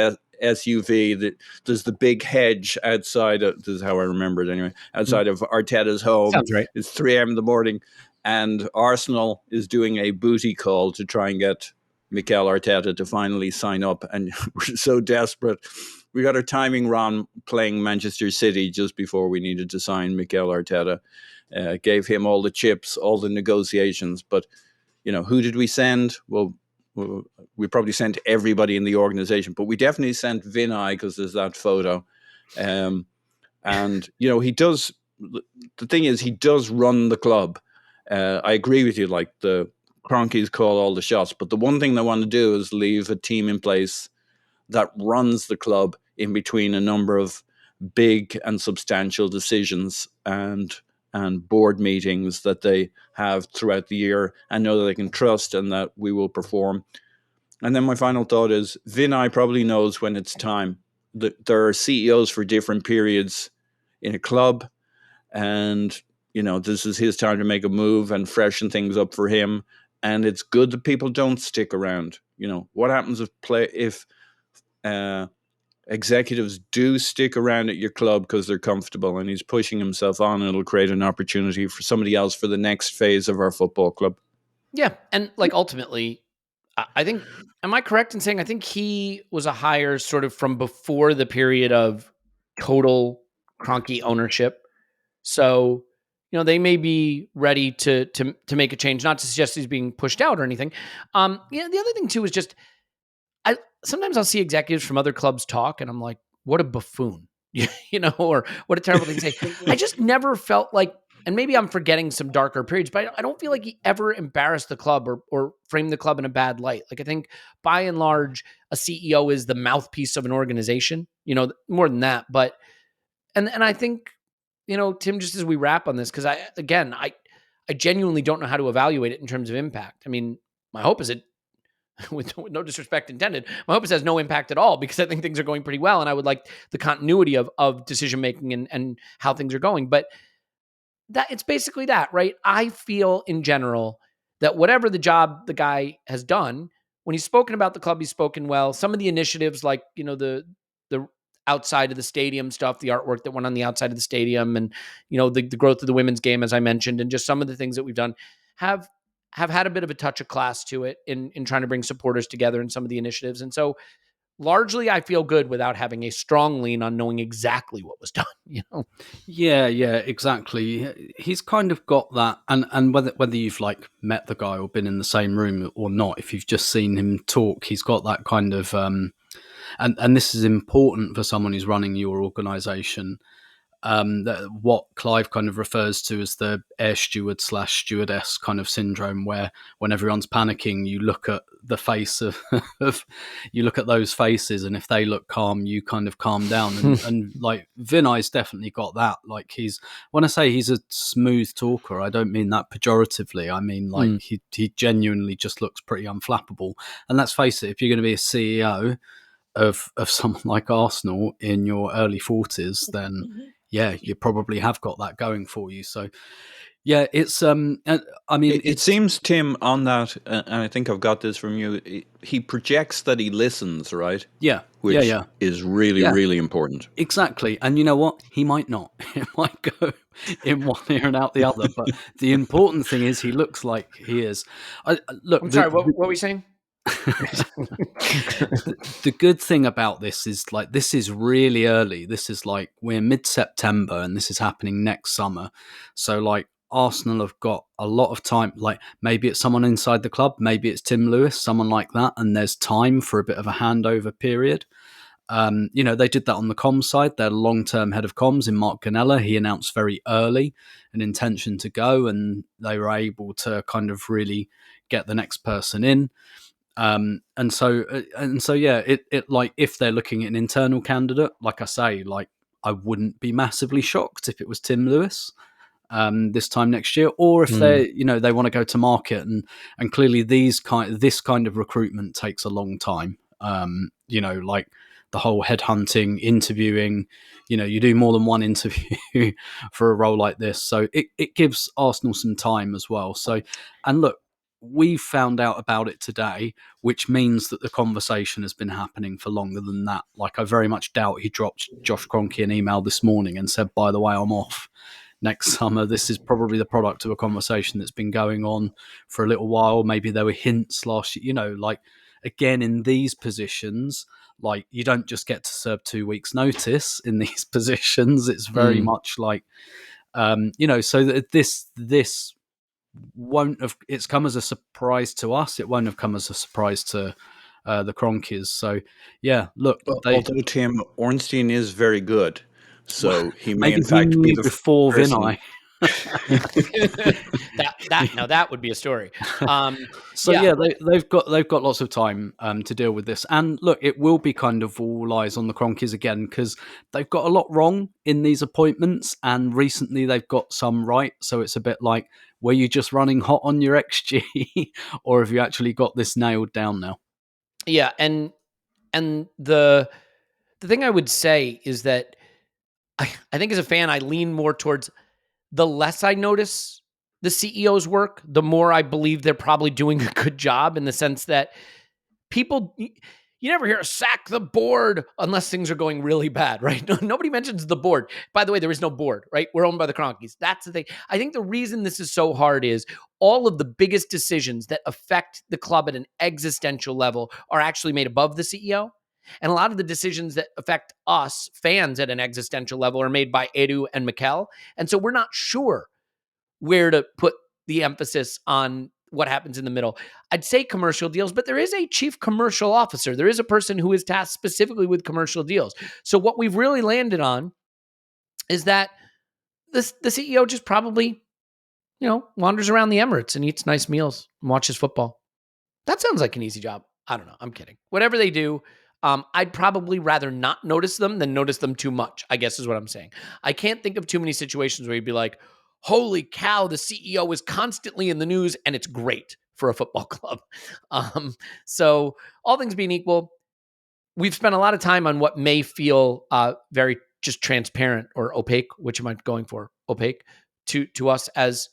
SUV. There's the big hedge outside. This is how I remember it anyway. Outside of Arteta's home. Sounds right. It's 3 a.m. in the morning, and Arsenal is doing a booty call to try and get Mikel Arteta to finally sign up, and we're so desperate. We got our timing wrong playing Manchester City just before we needed to sign Mikel Arteta. Gave him all the chips, all the negotiations. But, who did we send? Well, we probably sent everybody in the organization, but we definitely sent Vinai because there's that photo. And, he does, the thing is, he does run the club. I agree with you, like the Kroenkes call all the shots. But the one thing they want to do is leave a team in place that runs the club in between a number of big and substantial decisions and board meetings that they have throughout the year, and know that they can trust and that we will perform. And then my final thought is Vinai probably knows when it's time. There are CEOs for different periods in a club, and this is his time to make a move and freshen things up for him. And it's good that people don't stick around. What happens if executives do stick around at your club because they're comfortable, and he's pushing himself on, and it'll create an opportunity for somebody else for the next phase of our football club. Yeah, and ultimately, I think, am I correct in saying I think he was a hire sort of from before the period of total Kroenke ownership? So, they may be ready to make a change, not to suggest he's being pushed out or anything. The other thing too is just, sometimes I'll see executives from other clubs talk, and I'm like, what a buffoon, or what a terrible thing to say. I just never felt like, and maybe I'm forgetting some darker periods, but I don't feel like he ever embarrassed the club or framed the club in a bad light. Like, I think by and large, a CEO is the mouthpiece of an organization, more than that. But, and I think, Tim, just as we wrap on this, because I genuinely don't know how to evaluate it in terms of impact. I mean, my hope is with no disrespect intended, my hope is it has no impact at all, because I think things are going pretty well, and I would like the continuity of decision making and how things are going. But that it's basically that, right? I feel in general that whatever the job the guy has done, when he's spoken about the club, he's spoken well. Some of the initiatives, like the outside of the stadium stuff, the artwork that went on the outside of the stadium, and the growth of the women's game, as I mentioned, and just some of the things that we've done have had a bit of a touch of class to it in trying to bring supporters together in some of the initiatives. And so largely I feel good without having a strong lean on knowing exactly what was done, Yeah, exactly. He's kind of got that, and whether you've like met the guy or been in the same room or not, if you've just seen him talk, he's got that kind of and this is important for someone who's running your organization. What Clive kind of refers to as the air steward / stewardess kind of syndrome, where when everyone's panicking, you look at the face of you look at those faces, and if they look calm, you kind of calm down. And like Vinai's definitely got that. Like, when I say he's a smooth talker, I don't mean that pejoratively. I mean, like, he genuinely just looks pretty unflappable. And let's face it, if you're going to be a CEO of someone like Arsenal in your early 40s, then yeah, you probably have got that going for you. So yeah, it's I mean, it seems, Tim, on that, and I think I've got this from you, he projects that he listens, right? Yeah, which is really, really important. Exactly. And you know what? He might not. It might go in one ear and out the other. But the important thing is he looks like he is. Look, I'm sorry, what were we saying? The good thing about this is, like, this is really early. This is like, we're mid-September and this is happening next summer. So like, Arsenal have got a lot of time. Like, maybe it's someone inside the club, maybe it's Tim Lewis, someone like that, and there's time for a bit of a handover period. They did that on the comms side. Their long-term head of comms in Mark Ganella, he announced very early an intention to go, and they were able to kind of really get the next person in. And so yeah, it like, if they're looking at an internal candidate, like I say, like, I wouldn't be massively shocked if it was Tim Lewis this time next year, or if they want to go to market, and clearly this kind of recruitment takes a long time. Like the whole headhunting, interviewing, you do more than one interview for a role like this, so it gives Arsenal some time as well. So, and look, we found out about it today, which means that the conversation has been happening for longer than that. Like, I very much doubt he dropped Josh Kroenke an email this morning and said, by the way, I'm off next summer. This is probably the product of a conversation that's been going on for a little while. Maybe there were hints last year, like, again, in these positions, like, you don't just get to serve 2 weeks notice in these positions. It's very much like, so that this won't have, it's come as a surprise to us. It won't have come as a surprise to the Kroenkes. So yeah, look, although Tim, Ornstein is very good, so he may maybe in fact be the before Vinai. that would be a story. They've got lots of time to deal with this, and look, it will be kind of all eyes on the Kroenkes again, because they've got a lot wrong in these appointments, and recently they've got some right. So it's a bit like, were you just running hot on your XG, or have you actually got this nailed down now? Yeah, and the thing I would say is that I think as a fan, I lean more towards, the less I notice the CEO's work, the more I believe they're probably doing a good job, in the sense that people, you never hear sack the board unless things are going really bad, right? Nobody mentions the board. By the way, there is no board, right? We're owned by the Cronkies. That's the thing. I think the reason this is so hard is all of the biggest decisions that affect the club at an existential level are actually made above the CEO. And a lot of the decisions that affect us fans at an existential level are made by Edu and Mikel. And so we're not sure where to put the emphasis on what happens in the middle. I'd say commercial deals, but there is a chief commercial officer. There is a person who is tasked specifically with commercial deals. So what we've really landed on is that the CEO just probably, wanders around the Emirates and eats nice meals and watches football. That sounds like an easy job. I don't know. I'm kidding. Whatever they do, I'd probably rather not notice them than notice them too much, I guess is what I'm saying. I can't think of too many situations where you'd be like, holy cow, the CEO is constantly in the news and it's great for a football club. So all things being equal, we've spent a lot of time on what may feel very just transparent or opaque. Which am I going for? Opaque to us as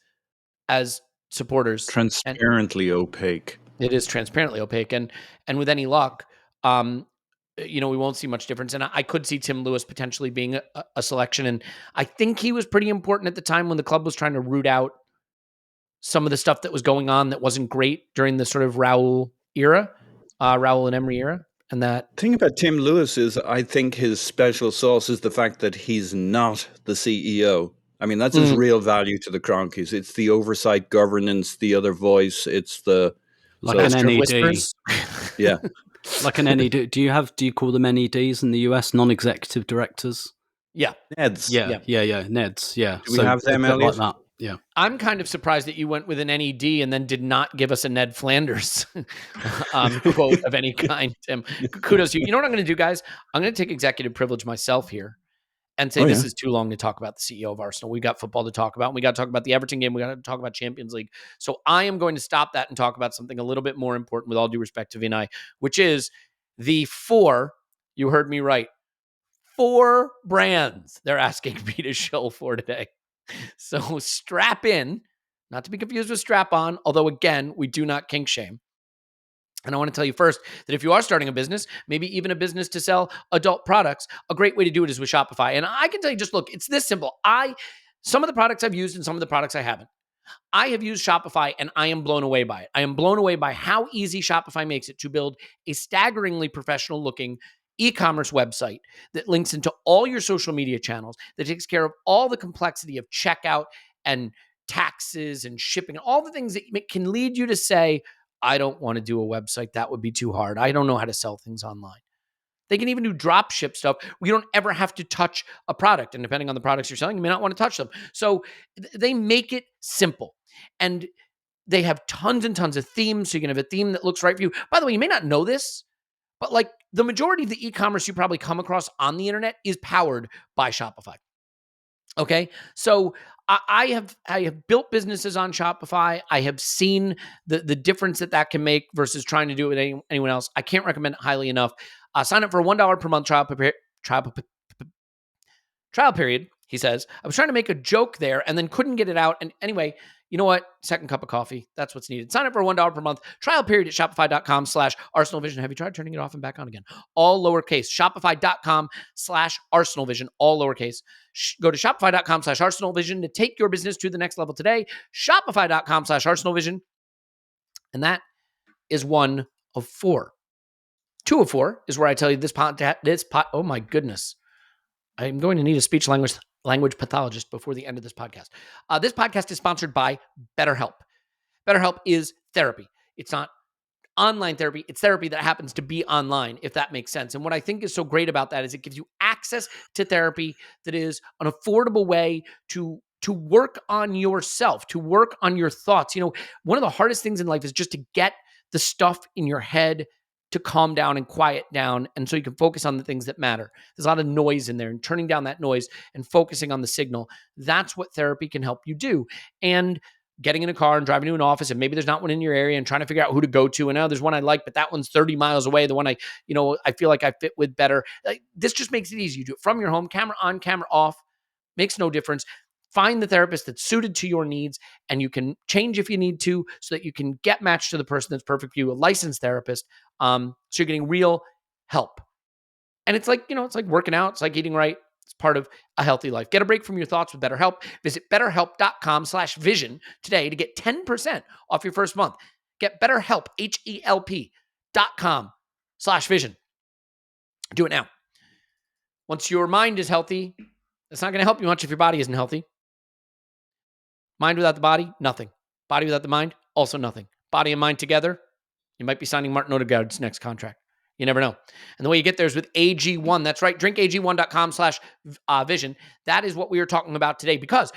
supporters. Transparently opaque. It is transparently opaque. And with any luck, we won't see much difference. And I could see Tim Lewis potentially being a selection. And I think he was pretty important at the time when the club was trying to root out some of the stuff that was going on that wasn't great during the sort of Raul and Emery era. And that thing about Tim Lewis is I think his special sauce is the fact that he's not the CEO. I mean, that's his real value to the Cronkies. It's the oversight, governance, the other voice. It's the an NED. Whispers. Yeah. Like an NED. Do you call them NEDs in the US? Non-executive directors? Yeah. Neds. Yeah. Neds. Yeah. Do we have them, Elliot? Like that. Yeah. I'm kind of surprised that you went with an NED and then did not give us a Ned Flanders quote of any kind, Tim. Kudos to you. You know what I'm going to do, guys? I'm going to take executive privilege myself here and say this is too long to talk about the CEO of Arsenal. We got football to talk about. And we got to talk about the Everton game. We got to talk about Champions League. So I am going to stop that and talk about something a little bit more important, with all due respect to Vinai, which is the you heard me right, 4 brands they're asking me to show for today. So strap in, not to be confused with strap on, although again, we do not kink shame. And I want to tell you first that if you are starting a business, maybe even a business to sell adult products, a great way to do it is with Shopify. And I can tell you, just look, it's this simple. Some of the products I've used and some of the products I haven't. I have used Shopify and I am blown away by it. I am blown away by how easy Shopify makes it to build a staggeringly professional looking e-commerce website that links into all your social media channels, that takes care of all the complexity of checkout and taxes and shipping, all the things that can lead you to say, I don't want to do a website. That would be too hard. I don't know how to sell things online. They can even do drop ship stuff. We don't ever have to touch a product. And depending on the products you're selling, you may not want to touch them. So they make it simple. And they have tons and tons of themes. So you can have a theme that looks right for you. By the way, you may not know this, but like the majority of the e-commerce you probably come across on the internet is powered by Shopify. Okay. So I have built businesses on Shopify. I have seen the difference that can make versus trying to do it with anyone else. I can't recommend it highly enough. Sign up for a $1 per month trial period, he says. I was trying to make a joke there and then couldn't get it out. And anyway, you know what? Second cup of coffee. That's what's needed. Sign up for a $1 per month trial period at shopify.com/ArsenalVision. Have you tried turning it off and back on again? All lowercase. Shopify.com/ArsenalVision. All lowercase. Go to shopify.com/ArsenalVision to take your business to the next level today. Shopify.com/ArsenalVision. And that is 1 of 4. 2 of 4 is where I tell you oh my goodness. I'm going to need a speech language pathologist before the end of this podcast. This podcast is sponsored by BetterHelp. BetterHelp is therapy. It's not online therapy. It's therapy that happens to be online, if that makes sense. And what I think is so great about that is it gives you access to therapy that is an affordable way to work on yourself, to work on your thoughts. You know, one of the hardest things in life is just to get the stuff in your head to calm down and quiet down, and so you can focus on the things that matter. There's a lot of noise in there, and turning down that noise and focusing on the signal, that's what therapy can help you do. And getting in a car and driving to an office, and maybe there's not one in your area, and trying to figure out who to go to, and there's one I like, but that one's 30 miles away, the one I feel like I fit with better. This just makes it easy. You do it from your home, camera on, camera off, makes no difference. find the therapist that's suited to your needs, and you can change if you need to so that you can get matched to the person that's perfect for you, a licensed therapist. So you're getting real help. And it's like, it's like working out. It's like eating right. It's part of a healthy life. Get a break from your thoughts with BetterHelp. Visit betterhelp.com/vision today to get 10% off your first month. Get BetterHelp, HELP.com/vision. Do it now. Once your mind is healthy, it's not going to help you much if your body isn't healthy. Mind without the body, nothing. Body without the mind, also nothing. Body and mind together, you might be signing Martin Odegaard's next contract. You never know. And the way you get there is with AG1. That's right. drinkag1.com/vision. That is what we are talking about today, because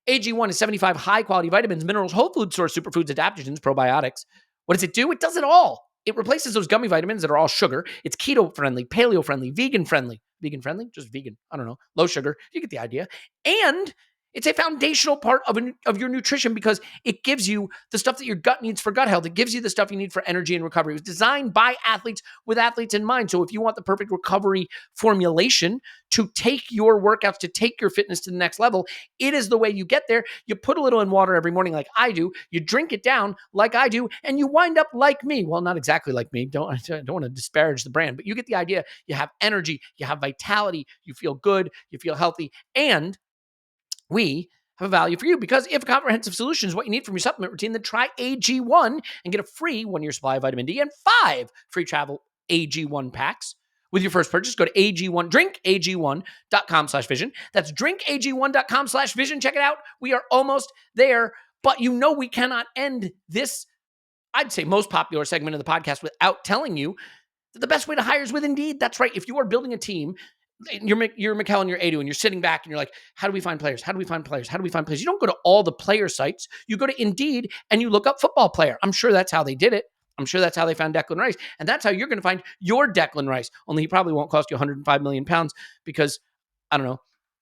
AG1 is 75 high-quality vitamins, minerals, whole food source, superfoods, adaptogens, probiotics. What does it do? It does it all. It replaces those gummy vitamins that are all sugar. It's keto-friendly, paleo-friendly, vegan-friendly. Vegan-friendly? Just vegan. I don't know. Low sugar. You get the idea. And it's a foundational part of your nutrition, because it gives you the stuff that your gut needs for gut health. It gives you the stuff you need for energy and recovery. It was designed by athletes with athletes in mind. So if you want the perfect recovery formulation to take your workouts, to take your fitness to the next level, it is the way you get there. You put a little in water every morning like I do. You drink it down like I do, and you wind up like me. Well, not exactly like me. I don't want to disparage the brand, but you get the idea. You have energy, you have vitality, you feel good, you feel healthy, and we have a value for you, because if a comprehensive solution is what you need from your supplement routine, then try AG1 and get a free 1-year supply of vitamin D and 5 free travel AG1 packs with your first purchase. Go to AG1, drinkag1.com/vision. That's drinkag1.com/vision. Check it out. We are almost there, but we cannot end this, I'd say, most popular segment of the podcast without telling you that the best way to hire is with Indeed. That's right. If you are building a team, you're Mikkel and you're Adu, and you're sitting back and you're like, how do we find players? How do we find players? How do we find players? You don't go to all the player sites. You go to Indeed and you look up football player. I'm sure that's how they did it. I'm sure that's how they found Declan Rice. And that's how you're going to find your Declan Rice. Only he probably won't cost you 105 million pounds, because I don't know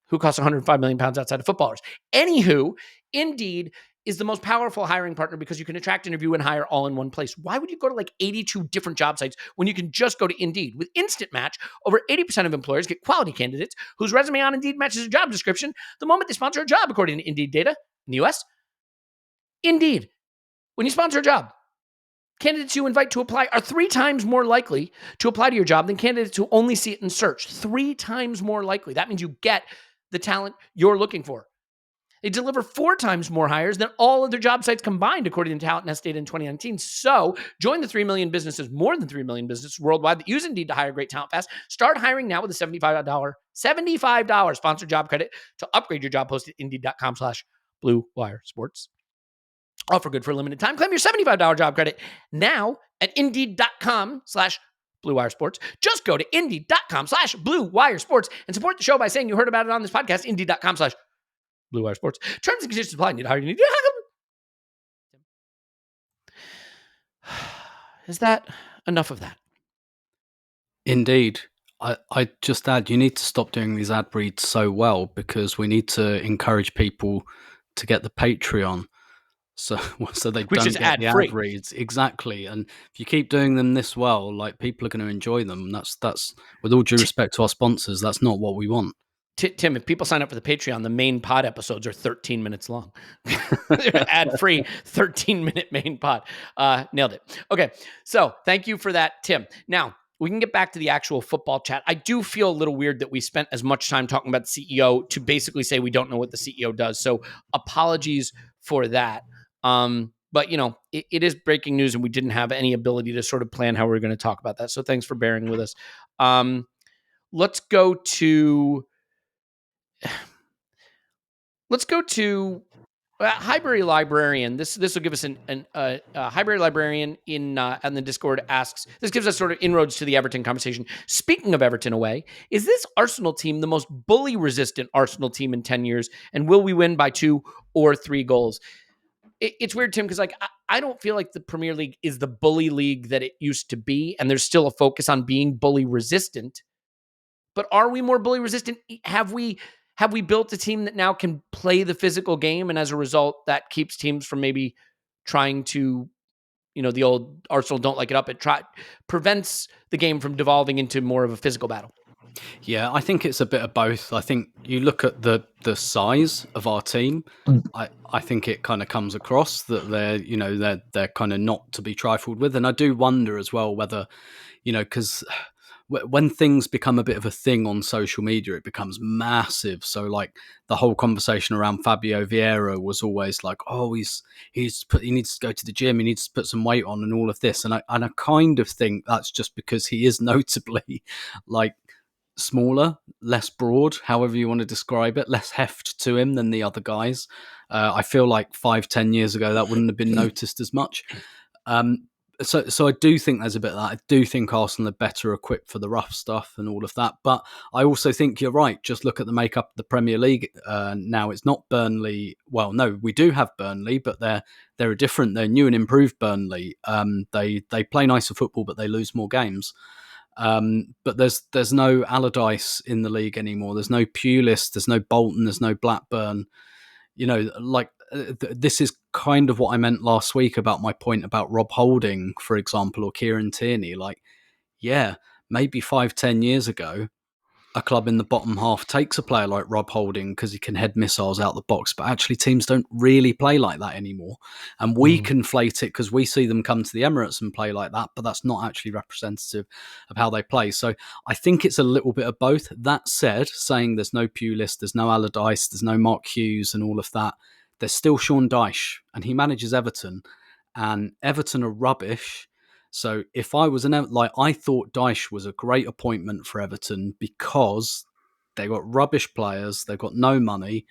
who costs 105 million pounds outside of footballers. Anywho, Indeed is the most powerful hiring partner, because you can attract, interview, and hire all in one place. Why would you go to like 82 different job sites when you can just go to Indeed? With Instant Match, over 80% of employers get quality candidates whose resume on Indeed matches a job description the moment they sponsor a job, according to Indeed data in the US. Indeed, when you sponsor a job, candidates you invite to apply are 3 times more likely to apply to your job than candidates who only see it in search. 3 times more likely. That means you get the talent you're looking for. They deliver 4 times more hires than all other job sites combined, according to Talent Nest data in 2019. So join the 3 million businesses, more than 3 million businesses worldwide that use Indeed to hire great talent fast. Start hiring now with a $75 sponsored job credit to upgrade your job post at Indeed.com/Blue Wire Sports. Offer good for a limited time. Claim your $75 job credit now at Indeed.com/Blue Wire Sports. Just go to Indeed.com/Blue Wire Sports and support the show by saying you heard about it on this podcast. Indeed.com/Blue Wire Sports. Terms and conditions apply. Need to hire. You need to. Is that enough of that? Indeed. I just add, you need to stop doing these ad reads so well, because we need to encourage people to get the Patreon. So they Which don't is get the ad-free. ad reads. Exactly. And if you keep doing them this well, like, people are going to enjoy them. That's with all due respect to our sponsors, that's not what we want. Tim, if people sign up for the Patreon, the main pod episodes are 13 minutes long. Ad-free, 13-minute main pod. Nailed it. Okay, so thank you for that, Tim. Now, we can get back to the actual football chat. I do feel a little weird that we spent as much time talking about the CEO to basically say we don't know what the CEO does. So apologies for that. But, it is breaking news, and we didn't have any ability to sort of plan how we're going to talk about that. So thanks for bearing with us. Let's go to Highbury Librarian. This will give us a Highbury Librarian in the Discord asks, this gives us sort of inroads to the Everton conversation. Speaking of Everton away, is this Arsenal team the most bully-resistant Arsenal team in 10 years? And will we win by 2 or 3 goals? It's weird, Tim, because I don't feel like the Premier League is the bully league that it used to be, and there's still a focus on being bully-resistant. But are we more bully-resistant? Have we built a team that now can play the physical game, and as a result, that keeps teams from maybe trying to, the old Arsenal don't like it up. It prevents the game from devolving into more of a physical battle. Yeah, I think it's a bit of both. I think you look at the size of our team. I think it kind of comes across that they're kind of not to be trifled with, and I do wonder as well whether because when things become a bit of a thing on social media, it becomes massive. So like the whole conversation around Fabio Vieira was always like, oh, he needs to go to the gym, he needs to put some weight on, and all of this. And I kind of think that's just because he is notably like smaller, less broad, however you want to describe it, less heft to him than the other guys. I feel like 5-10 years ago that wouldn't have been noticed as much. So I do think there's a bit of that. I do think Arsenal are better equipped for the rough stuff and all of that. But I also think you're right. Just look at the makeup of the Premier League now. It's not Burnley. Well, no, we do have Burnley, but they're a different. They're new and improved Burnley. They play nicer football, but they lose more games. But there's no Allardyce in the league anymore. There's no Pulis. There's no Bolton. There's no Blackburn. This is kind of what I meant last week about my point about Rob Holding, for example, or Kieran Tierney. Like, yeah, maybe 5-10 years ago, a club in the bottom half takes a player like Rob Holding because he can head missiles out the box, but actually teams don't really play like that anymore. And we conflate it because we see them come to the Emirates and play like that, but that's not actually representative of how they play. So I think it's a little bit of both. That said, saying there's no Pulis, there's no Allardyce, there's no Mark Hughes and all of that, there's still Sean Dyche, and he manages Everton, and Everton are rubbish. So if I was I thought Dyche was a great appointment for Everton because they got rubbish players, they've got no money.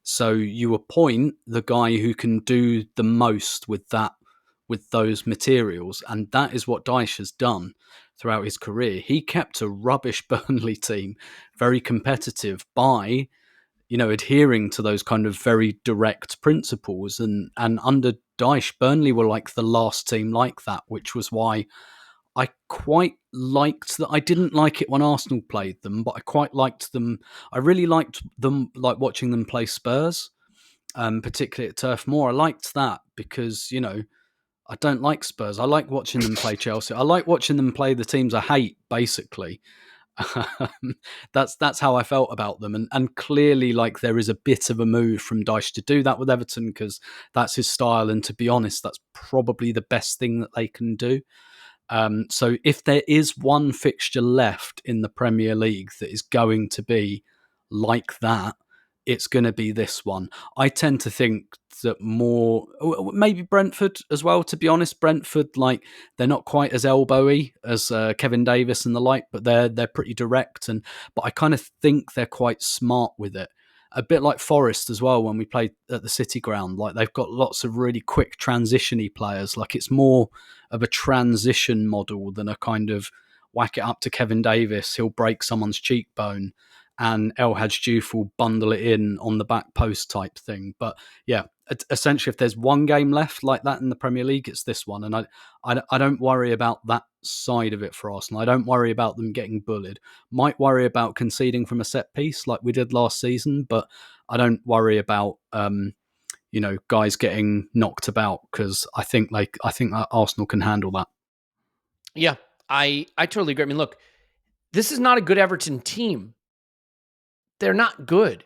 So you appoint the guy who can do the most with those materials, and that is what Dyche has done throughout his career. He kept a rubbish Burnley team very competitive by adhering to those kind of very direct principles. And under Dyche, Burnley were like the last team like that, which was why I quite liked that. I didn't like it when Arsenal played them, but I quite liked them. I really liked them, like watching them play Spurs, particularly at Turf Moor. I liked that because, I don't like Spurs. I like watching them play Chelsea. I like watching them play the teams I hate, basically. That's how I felt about them, and clearly, like, there is a bit of a move from Dyche to do that with Everton because that's his style, and to be honest, that's probably the best thing that they can do. So if there is one fixture left in the Premier League that is going to be like that, it's going to be this one. I tend to think that more, maybe Brentford as well, to be honest. Brentford, like, they're not quite as elbowy as Kevin Davis and the like, but they're pretty direct. But I kind of think they're quite smart with it. A bit like Forest as well when we played at the City Ground. Like, they've got lots of really quick transition-y players. Like, it's more of a transition model than a kind of whack it up to Kevin Davis, he'll break someone's cheekbone, and El Hadj Diouf will bundle it in on the back post type thing. But yeah, essentially, if there's one game left like that in the Premier League, it's this one. And I don't worry about that side of it for Arsenal. I don't worry about them getting bullied. Might worry about conceding from a set piece like we did last season, but I don't worry about guys getting knocked about because I think that Arsenal can handle that. Yeah, I totally agree. I mean, look, this is not a good Everton team. They're not good.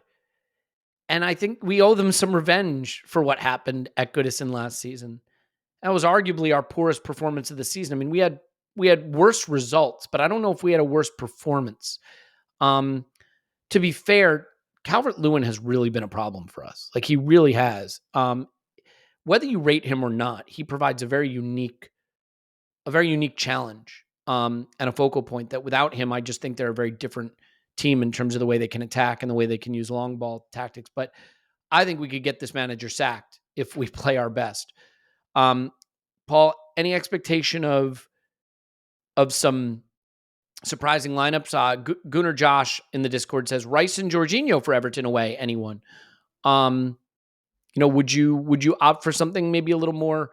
And I think we owe them some revenge for what happened at Goodison last season. That was arguably our poorest performance of the season. I mean, we had worse results, but I don't know if we had a worse performance. To be fair, Calvert-Lewin has really been a problem for us. Like, he really has. Whether you rate him or not, he provides a very unique challenge and a focal point that without him, I just think they're a very different team in terms of the way they can attack and the way they can use long ball tactics. But I think we could get this manager sacked if we play our best. Paul, any expectation of some surprising lineups? Gunnar Josh in the Discord says Rice and Jorginho for Everton away. Anyone? Would you opt for something maybe a little more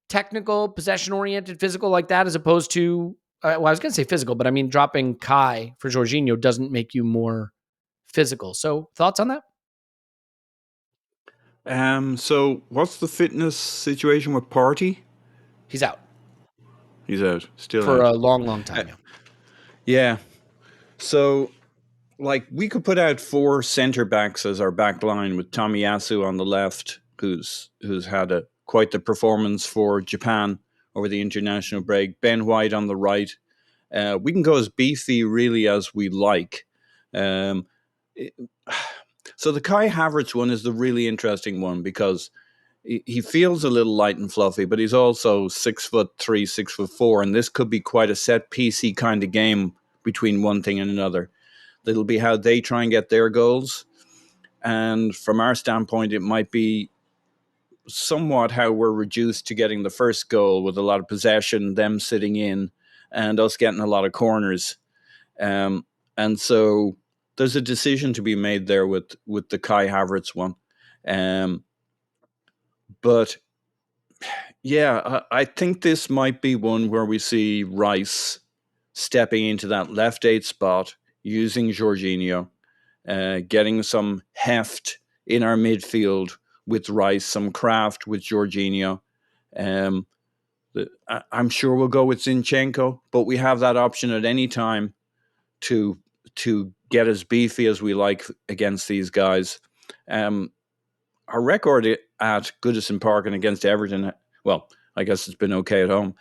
technical, possession-oriented, physical like that, as opposed to, I was going to say physical, but I mean, dropping Kai for Jorginho doesn't make you more physical. So thoughts on that? So what's the fitness situation with Partey? He's out. He's out. Still for out. a long, long time. Yeah. So, like, we could put out 4 centre backs as our back line with Tomiyasu on the left, who's had quite the performance for Japan over the international break. Ben White on the right. We can go as beefy really as we like. Um, so the Kai Havertz one is the really interesting one because he feels a little light and fluffy, but he's also 6'3", 6'4", and this could be quite a set piecey kind of game between one thing and another. It'll be how they try and get their goals, and from our standpoint, it might be somewhat how we're reduced to getting the first goal with a lot of possession, them sitting in, and us getting a lot of corners. And so there's a decision to be made there with the Kai Havertz one. But yeah, I think this might be one where we see Rice stepping into that left 8 spot, using Jorginho, getting some heft in our midfield with Rice, some craft with Jorginho. I'm sure we'll go with Zinchenko, but we have that option at any time to get as beefy as we like against these guys. Our record at Goodison Park and against Everton, well, I guess it's been okay at home,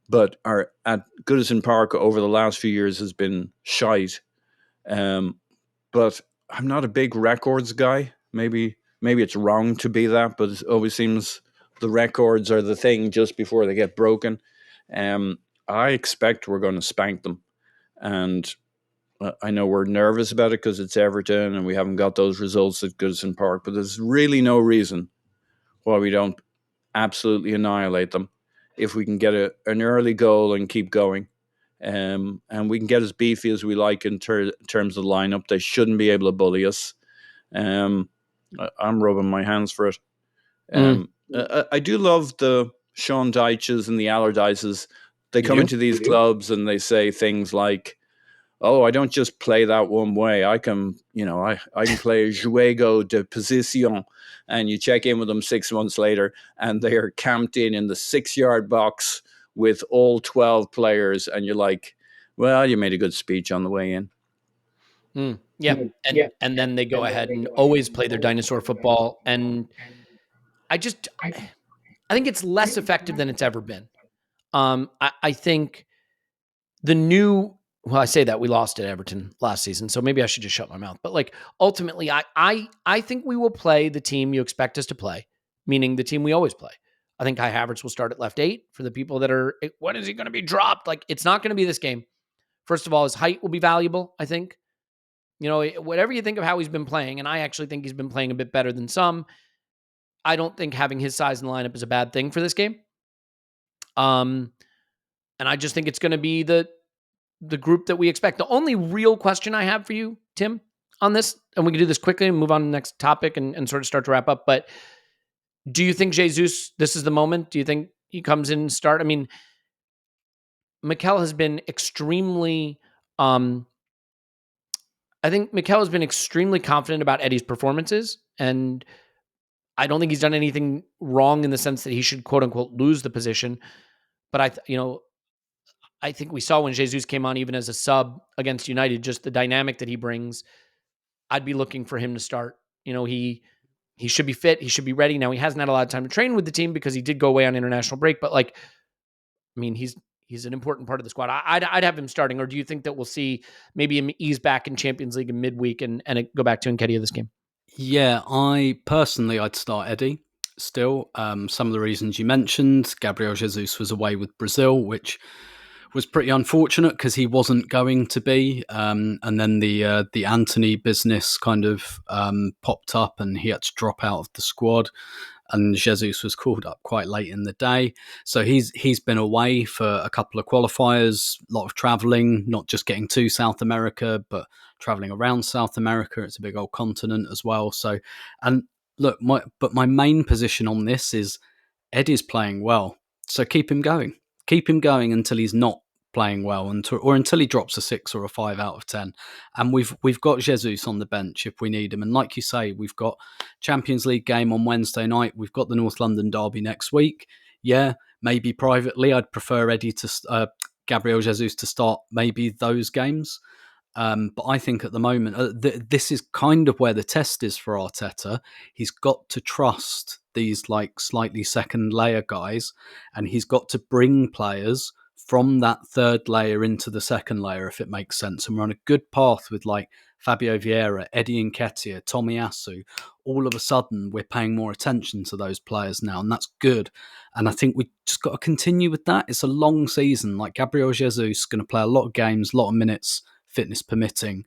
but our at Goodison Park over the last few years has been shite. But I'm not a big records guy. Maybe it's wrong to be that, but it always seems the records are the thing just before they get broken. I expect we're going to spank them, and I know we're nervous about it because it's Everton and we haven't got those results at Goodison Park, but there's really no reason why we don't absolutely annihilate them if we can get an early goal and keep going. And we can get as beefy as we like in terms of the lineup. They shouldn't be able to bully us. I'm rubbing my hands for it. I do love the Sean Dyches and the Allardyces. They come into these clubs and they say things like, "Oh, I don't just play that one way. I can, I can play juego de posición." And you check in with them 6 months later, and they are camped in the 6-yard box with all 12 players, and you're like, "Well, you made a good speech on the way in." Yeah, and then they go ahead and always play their dinosaur football, and I think it's less effective than it's ever been. I think I say that we lost at Everton last season, so maybe I should just shut my mouth. But like ultimately, I think we will play the team you expect us to play, meaning the team we always play. I think Kai Havertz will start at left 8 for the people that are, when is he going to be dropped? Like, it's not going to be this game. First of all, his height will be valuable, I think. Whatever you think of how he's been playing, and I actually think he's been playing a bit better than some, I don't think having his size in the lineup is a bad thing for this game. And I just think it's going to be the group that we expect. The only real question I have for you, Tim, on this, and we can do this quickly and move on to the next topic and sort of start to wrap up, but do you think Jesus, this is the moment? Do you think he comes in and start? I mean, Mikel has been extremely, I think Mikel has been extremely confident about Eddie's performances, and I don't think he's done anything wrong in the sense that he should quote unquote lose the position. But I think we saw when Jesus came on, even as a sub against United, just the dynamic that he brings. I'd be looking for him to start. He should be fit. He should be ready. Now, he hasn't had a lot of time to train with the team because he did go away on international break. But he's an important part of the squad. I'd have him starting. Or do you think that we'll see maybe him ease back in Champions League in midweek and go back to Nketiah this game? Yeah, I'd start Eddie still. Some of the reasons you mentioned, Gabriel Jesus was away with Brazil, which was pretty unfortunate because he wasn't going to be. And then the Anthony business kind of popped up and he had to drop out of the squad. And Jesus was called up quite late in the day. So he's been away for a couple of qualifiers, a lot of travelling, not just getting to South America, but travelling around South America. It's a big old continent as well. So, and look, my main position on this is Eddie's playing well. So keep him going. Keep him going until he's not playing well, or until he drops a 6 or a 5 out of 10. And we've got Jesus on the bench if we need him. And like you say, we've got Champions League game on Wednesday night. We've got the North London derby next week. Yeah, maybe privately, I'd prefer Gabriel Jesus to start maybe those games. But I think at the moment, this is kind of where the test is for Arteta. He's got to trust these like slightly second layer guys, and he's got to bring players from that third layer into the second layer, if it makes sense. And we're on a good path with like Fabio Vieira, Eddie Nketiah, Tomiyasu. All of a sudden, we're paying more attention to those players now, and that's good. And I think we just got to continue with that. It's a long season. Like Gabriel Jesus is going to play a lot of games, a lot of minutes, fitness permitting.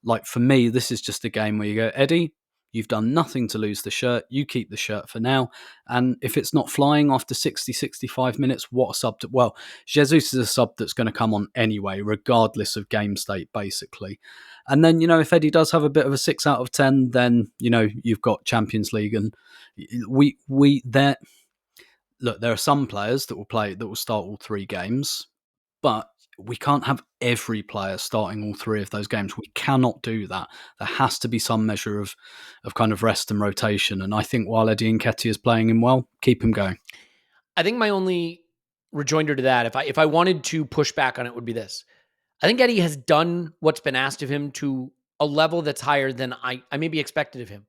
Like for me, this is just a game where you go, Eddie, you've done nothing to lose the shirt. You keep the shirt for now. And if it's not flying after 60, 65 minutes, what a sub? Well, Jesus is a sub that's going to come on anyway, regardless of game state, basically. And then, if Eddie does have a bit of a 6 out of 10, then, you've got Champions League. And there are some players that will start all 3 games, but we can't have every player starting all 3 of those games. We cannot do that. There has to be some measure of kind of rest and rotation. And I think while Eddie Nketiah is playing him well, keep him going. I think my only rejoinder to that, if I wanted to push back on it, would be this. I think Eddie has done what's been asked of him to a level that's higher than I maybe expected of him.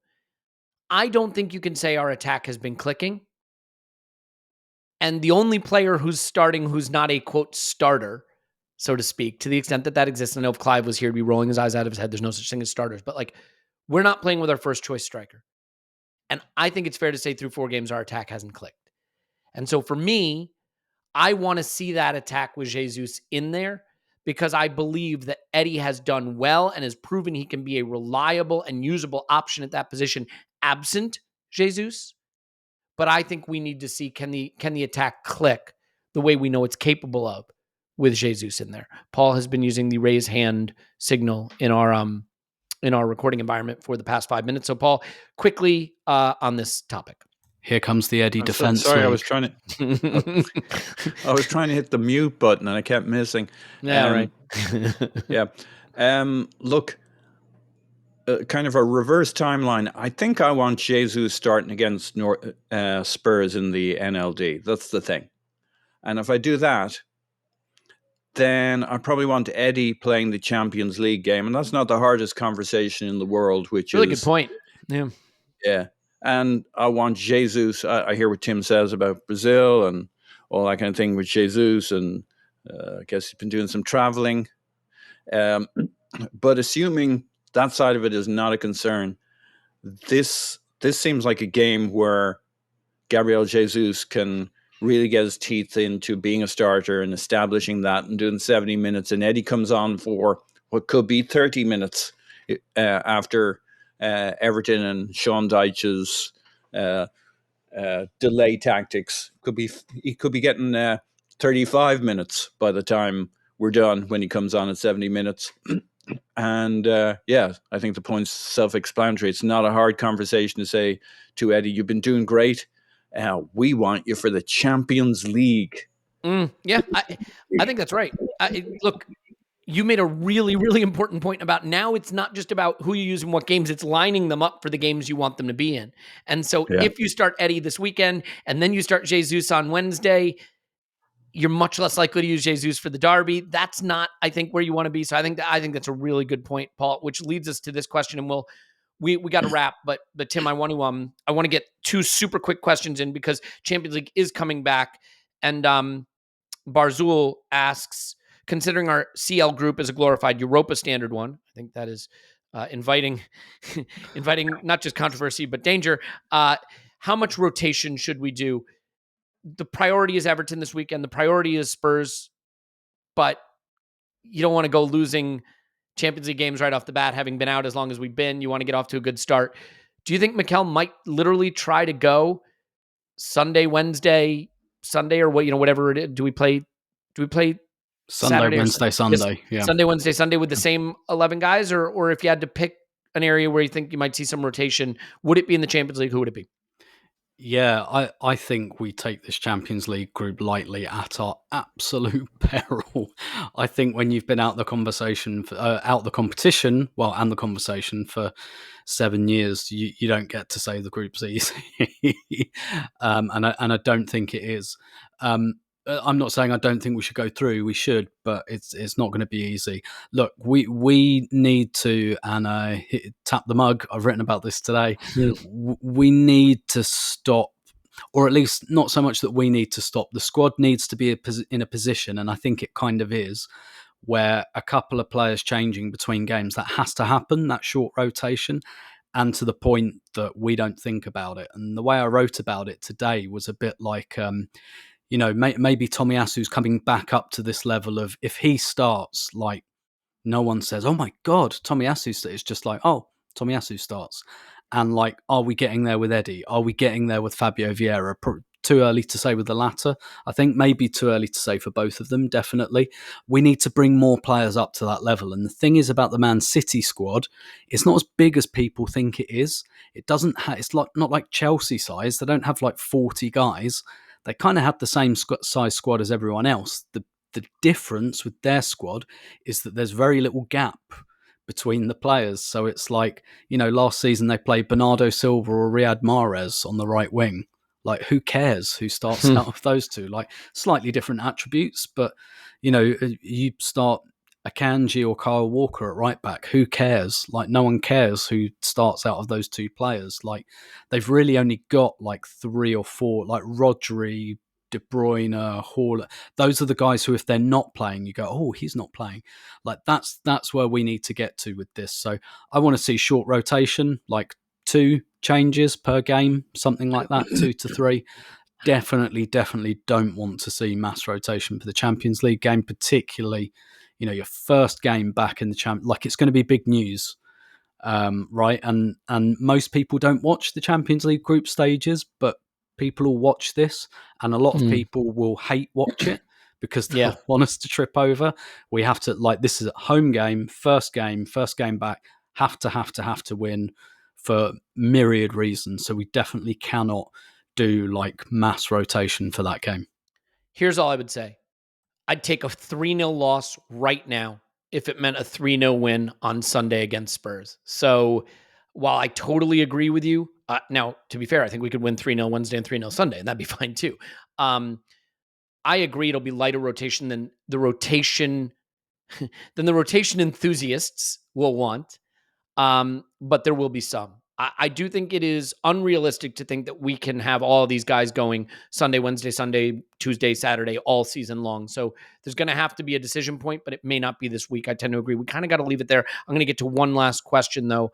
I don't think you can say our attack has been clicking. And the only player who's starting who's not a, quote, starter, so to speak, to the extent that exists. I know if Clive was here, he'd be rolling his eyes out of his head. There's no such thing as starters. But we're not playing with our first choice striker. And I think it's fair to say through 4 games, our attack hasn't clicked. And so for me, I want to see that attack with Jesus in there because I believe that Eddie has done well and has proven he can be a reliable and usable option at that position absent Jesus. But I think we need to see can the attack click the way we know it's capable of with Jesus in there. Paul has been using the raise hand signal in our recording environment for the past 5 minutes. So Paul, quickly on this topic. Here comes the Eddie defense. Sorry, I was trying to hit the mute button and I kept missing. Yeah, right. Yeah. Look, kind of a reverse timeline. I think I want Jesus starting against Spurs in the NLD. That's the thing. And if I do that, then I probably want Eddie playing the Champions League game. And that's not the hardest conversation in the world, which really is... good point. Yeah. Yeah. And I want Jesus. I hear what Tim says about Brazil and all that kind of thing with Jesus. And I guess he's been doing some traveling. But assuming that side of it is not a concern, this seems like a game where Gabriel Jesus can really get his teeth into being a starter and establishing that and doing 70 minutes. And Eddie comes on for what could be 30 minutes after Everton and Sean Dyche's delay tactics. He could be getting 35 minutes by the time we're done when he comes on at 70 minutes. And I think the point's self-explanatory. It's not a hard conversation to say to Eddie, you've been doing great. We want you for the Champions League. Yeah, I think that's right. Look, you made a really, really important point about now it's not just about who you use in what games, it's lining them up for the games you want them to be in. And so if you start Eddie this weekend and then you start Jesus on Wednesday, you're much less likely to use Jesus for the derby. That's not, I think, where you want to be. So I think that's a really good point, Paul, which leads us to this question. And we got to wrap, but Tim, I want to get 2 super quick questions in because Champions League is coming back. And Barzul asks, considering our CL group is a glorified Europa standard one, I think that is inviting not just controversy, but danger. How much rotation should we do? The priority is Everton this weekend. The priority is Spurs, but you don't want to go losing Champions League games right off the bat, having been out as long as we've been. You want to get off to a good start. Do you think Mikel might literally try to go Sunday, Wednesday, Sunday, or whatever it is? Do we play Sunday, Saturday, Wednesday, Sunday? Yeah. Sunday, Wednesday, Sunday with the same 11 guys, or if you had to pick an area where you think you might see some rotation, would it be in the Champions League? Who would it be? Yeah, I think we take this Champions League group lightly at our absolute peril. I think when you've been out the competition and the conversation for 7 years, you don't get to say the group's easy, and I don't think it is. I'm not saying I don't think we should go through. We should, but it's not going to be easy. Look, we need to, and tap the mug. I've written about this today. We need to stop, or at least not so much that we need to stop. The squad needs to be in a position, and I think it kind of is, where a couple of players changing between games, that has to happen, that short rotation, and to the point that we don't think about it. And the way I wrote about it today was a bit like, maybe Tomiyasu's coming back up to this level of, if he starts, like, no one says, oh my God, Tomiyasu. It's just like, oh, Tomiyasu starts. And like, are we getting there with Eddie? Are we getting there with Fabio Vieira? Too early to say with the latter. I think maybe too early to say for both of them, definitely. We need to bring more players up to that level. And the thing is about the Man City squad, it's not as big as people think it is. It doesn't it's not like Chelsea size. They don't have like 40 guys. They kind of have the same size squad as everyone else. The difference with their squad is that there's very little gap between the players. So it's like, last season they played Bernardo Silva or Riyad Mahrez on the right wing. Like, who cares who starts out of those two? Like, slightly different attributes, but, you start Akanji or Kyle Walker at right back. Who cares? Like, no one cares who starts out of those two players. Like, they've really only got like 3 or 4, like Rodri, De Bruyne, Hall. Those are the guys who, if they're not playing, you go, oh, he's not playing. Like, that's where we need to get to with this. So I want to see short rotation, like 2 changes per game, something like that, 2 to 3. Definitely don't want to see mass rotation for the Champions League game, particularly, your first game back in the champ. Like, it's going to be big news, right? And most people don't watch the Champions League group stages, but people will watch this, and a lot of people will hate watch it because they'll want us to trip over. We have to, like, this is a home game, first game back, have to win for myriad reasons. So we definitely cannot do like mass rotation for that game. Here's all I would say. I'd take a 3-0 loss right now if it meant a 3-0 win on Sunday against Spurs. So while I totally agree with you, now, to be fair, I think we could win 3-0 Wednesday and 3-0 Sunday, and that'd be fine too. I agree it'll be lighter rotation than the rotation enthusiasts will want, but there will be some. I do think it is unrealistic to think that we can have all these guys going Sunday, Wednesday, Sunday, Tuesday, Saturday, all season long. So there's going to have to be a decision point, but it may not be this week. I tend to agree. We kind of got to leave it there. I'm going to get to one last question, though,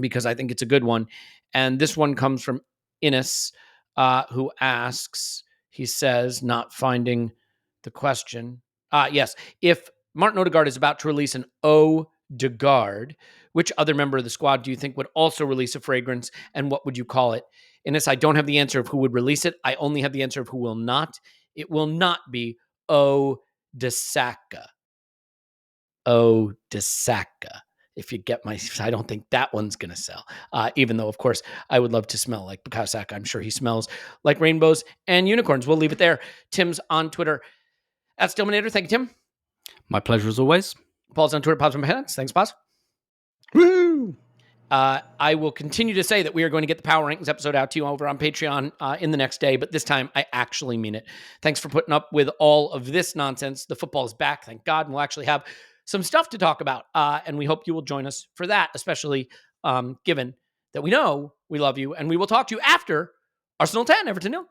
because I think it's a good one. And this one comes from Innes, who asks, he says, not finding the question. Yes, if Martin Odegaard is about to release an Odegaard, which other member of the squad do you think would also release a fragrance, and what would you call it? In this, I don't have the answer of who would release it. I only have the answer of who will not. It will not be Saka. Saka. If you get my, I don't think that one's going to sell. Even though, of course, I would love to smell like Bukayo Saka. I'm sure he smells like rainbows and unicorns. We'll leave it there. Tim's on Twitter at Stillmanator. Thank you, Tim. My pleasure as always. Paul's on Twitter. Pops from my head. Thanks, Pops. Woo! I will continue to say that we are going to get the Power Rankings episode out to you over on Patreon in the next day, but this time I actually mean it. Thanks for putting up with all of this nonsense. The football is back, thank God, and we'll actually have some stuff to talk about, and we hope you will join us for that, especially given that we know we love you, and we will talk to you after Arsenal 10, Everton 0.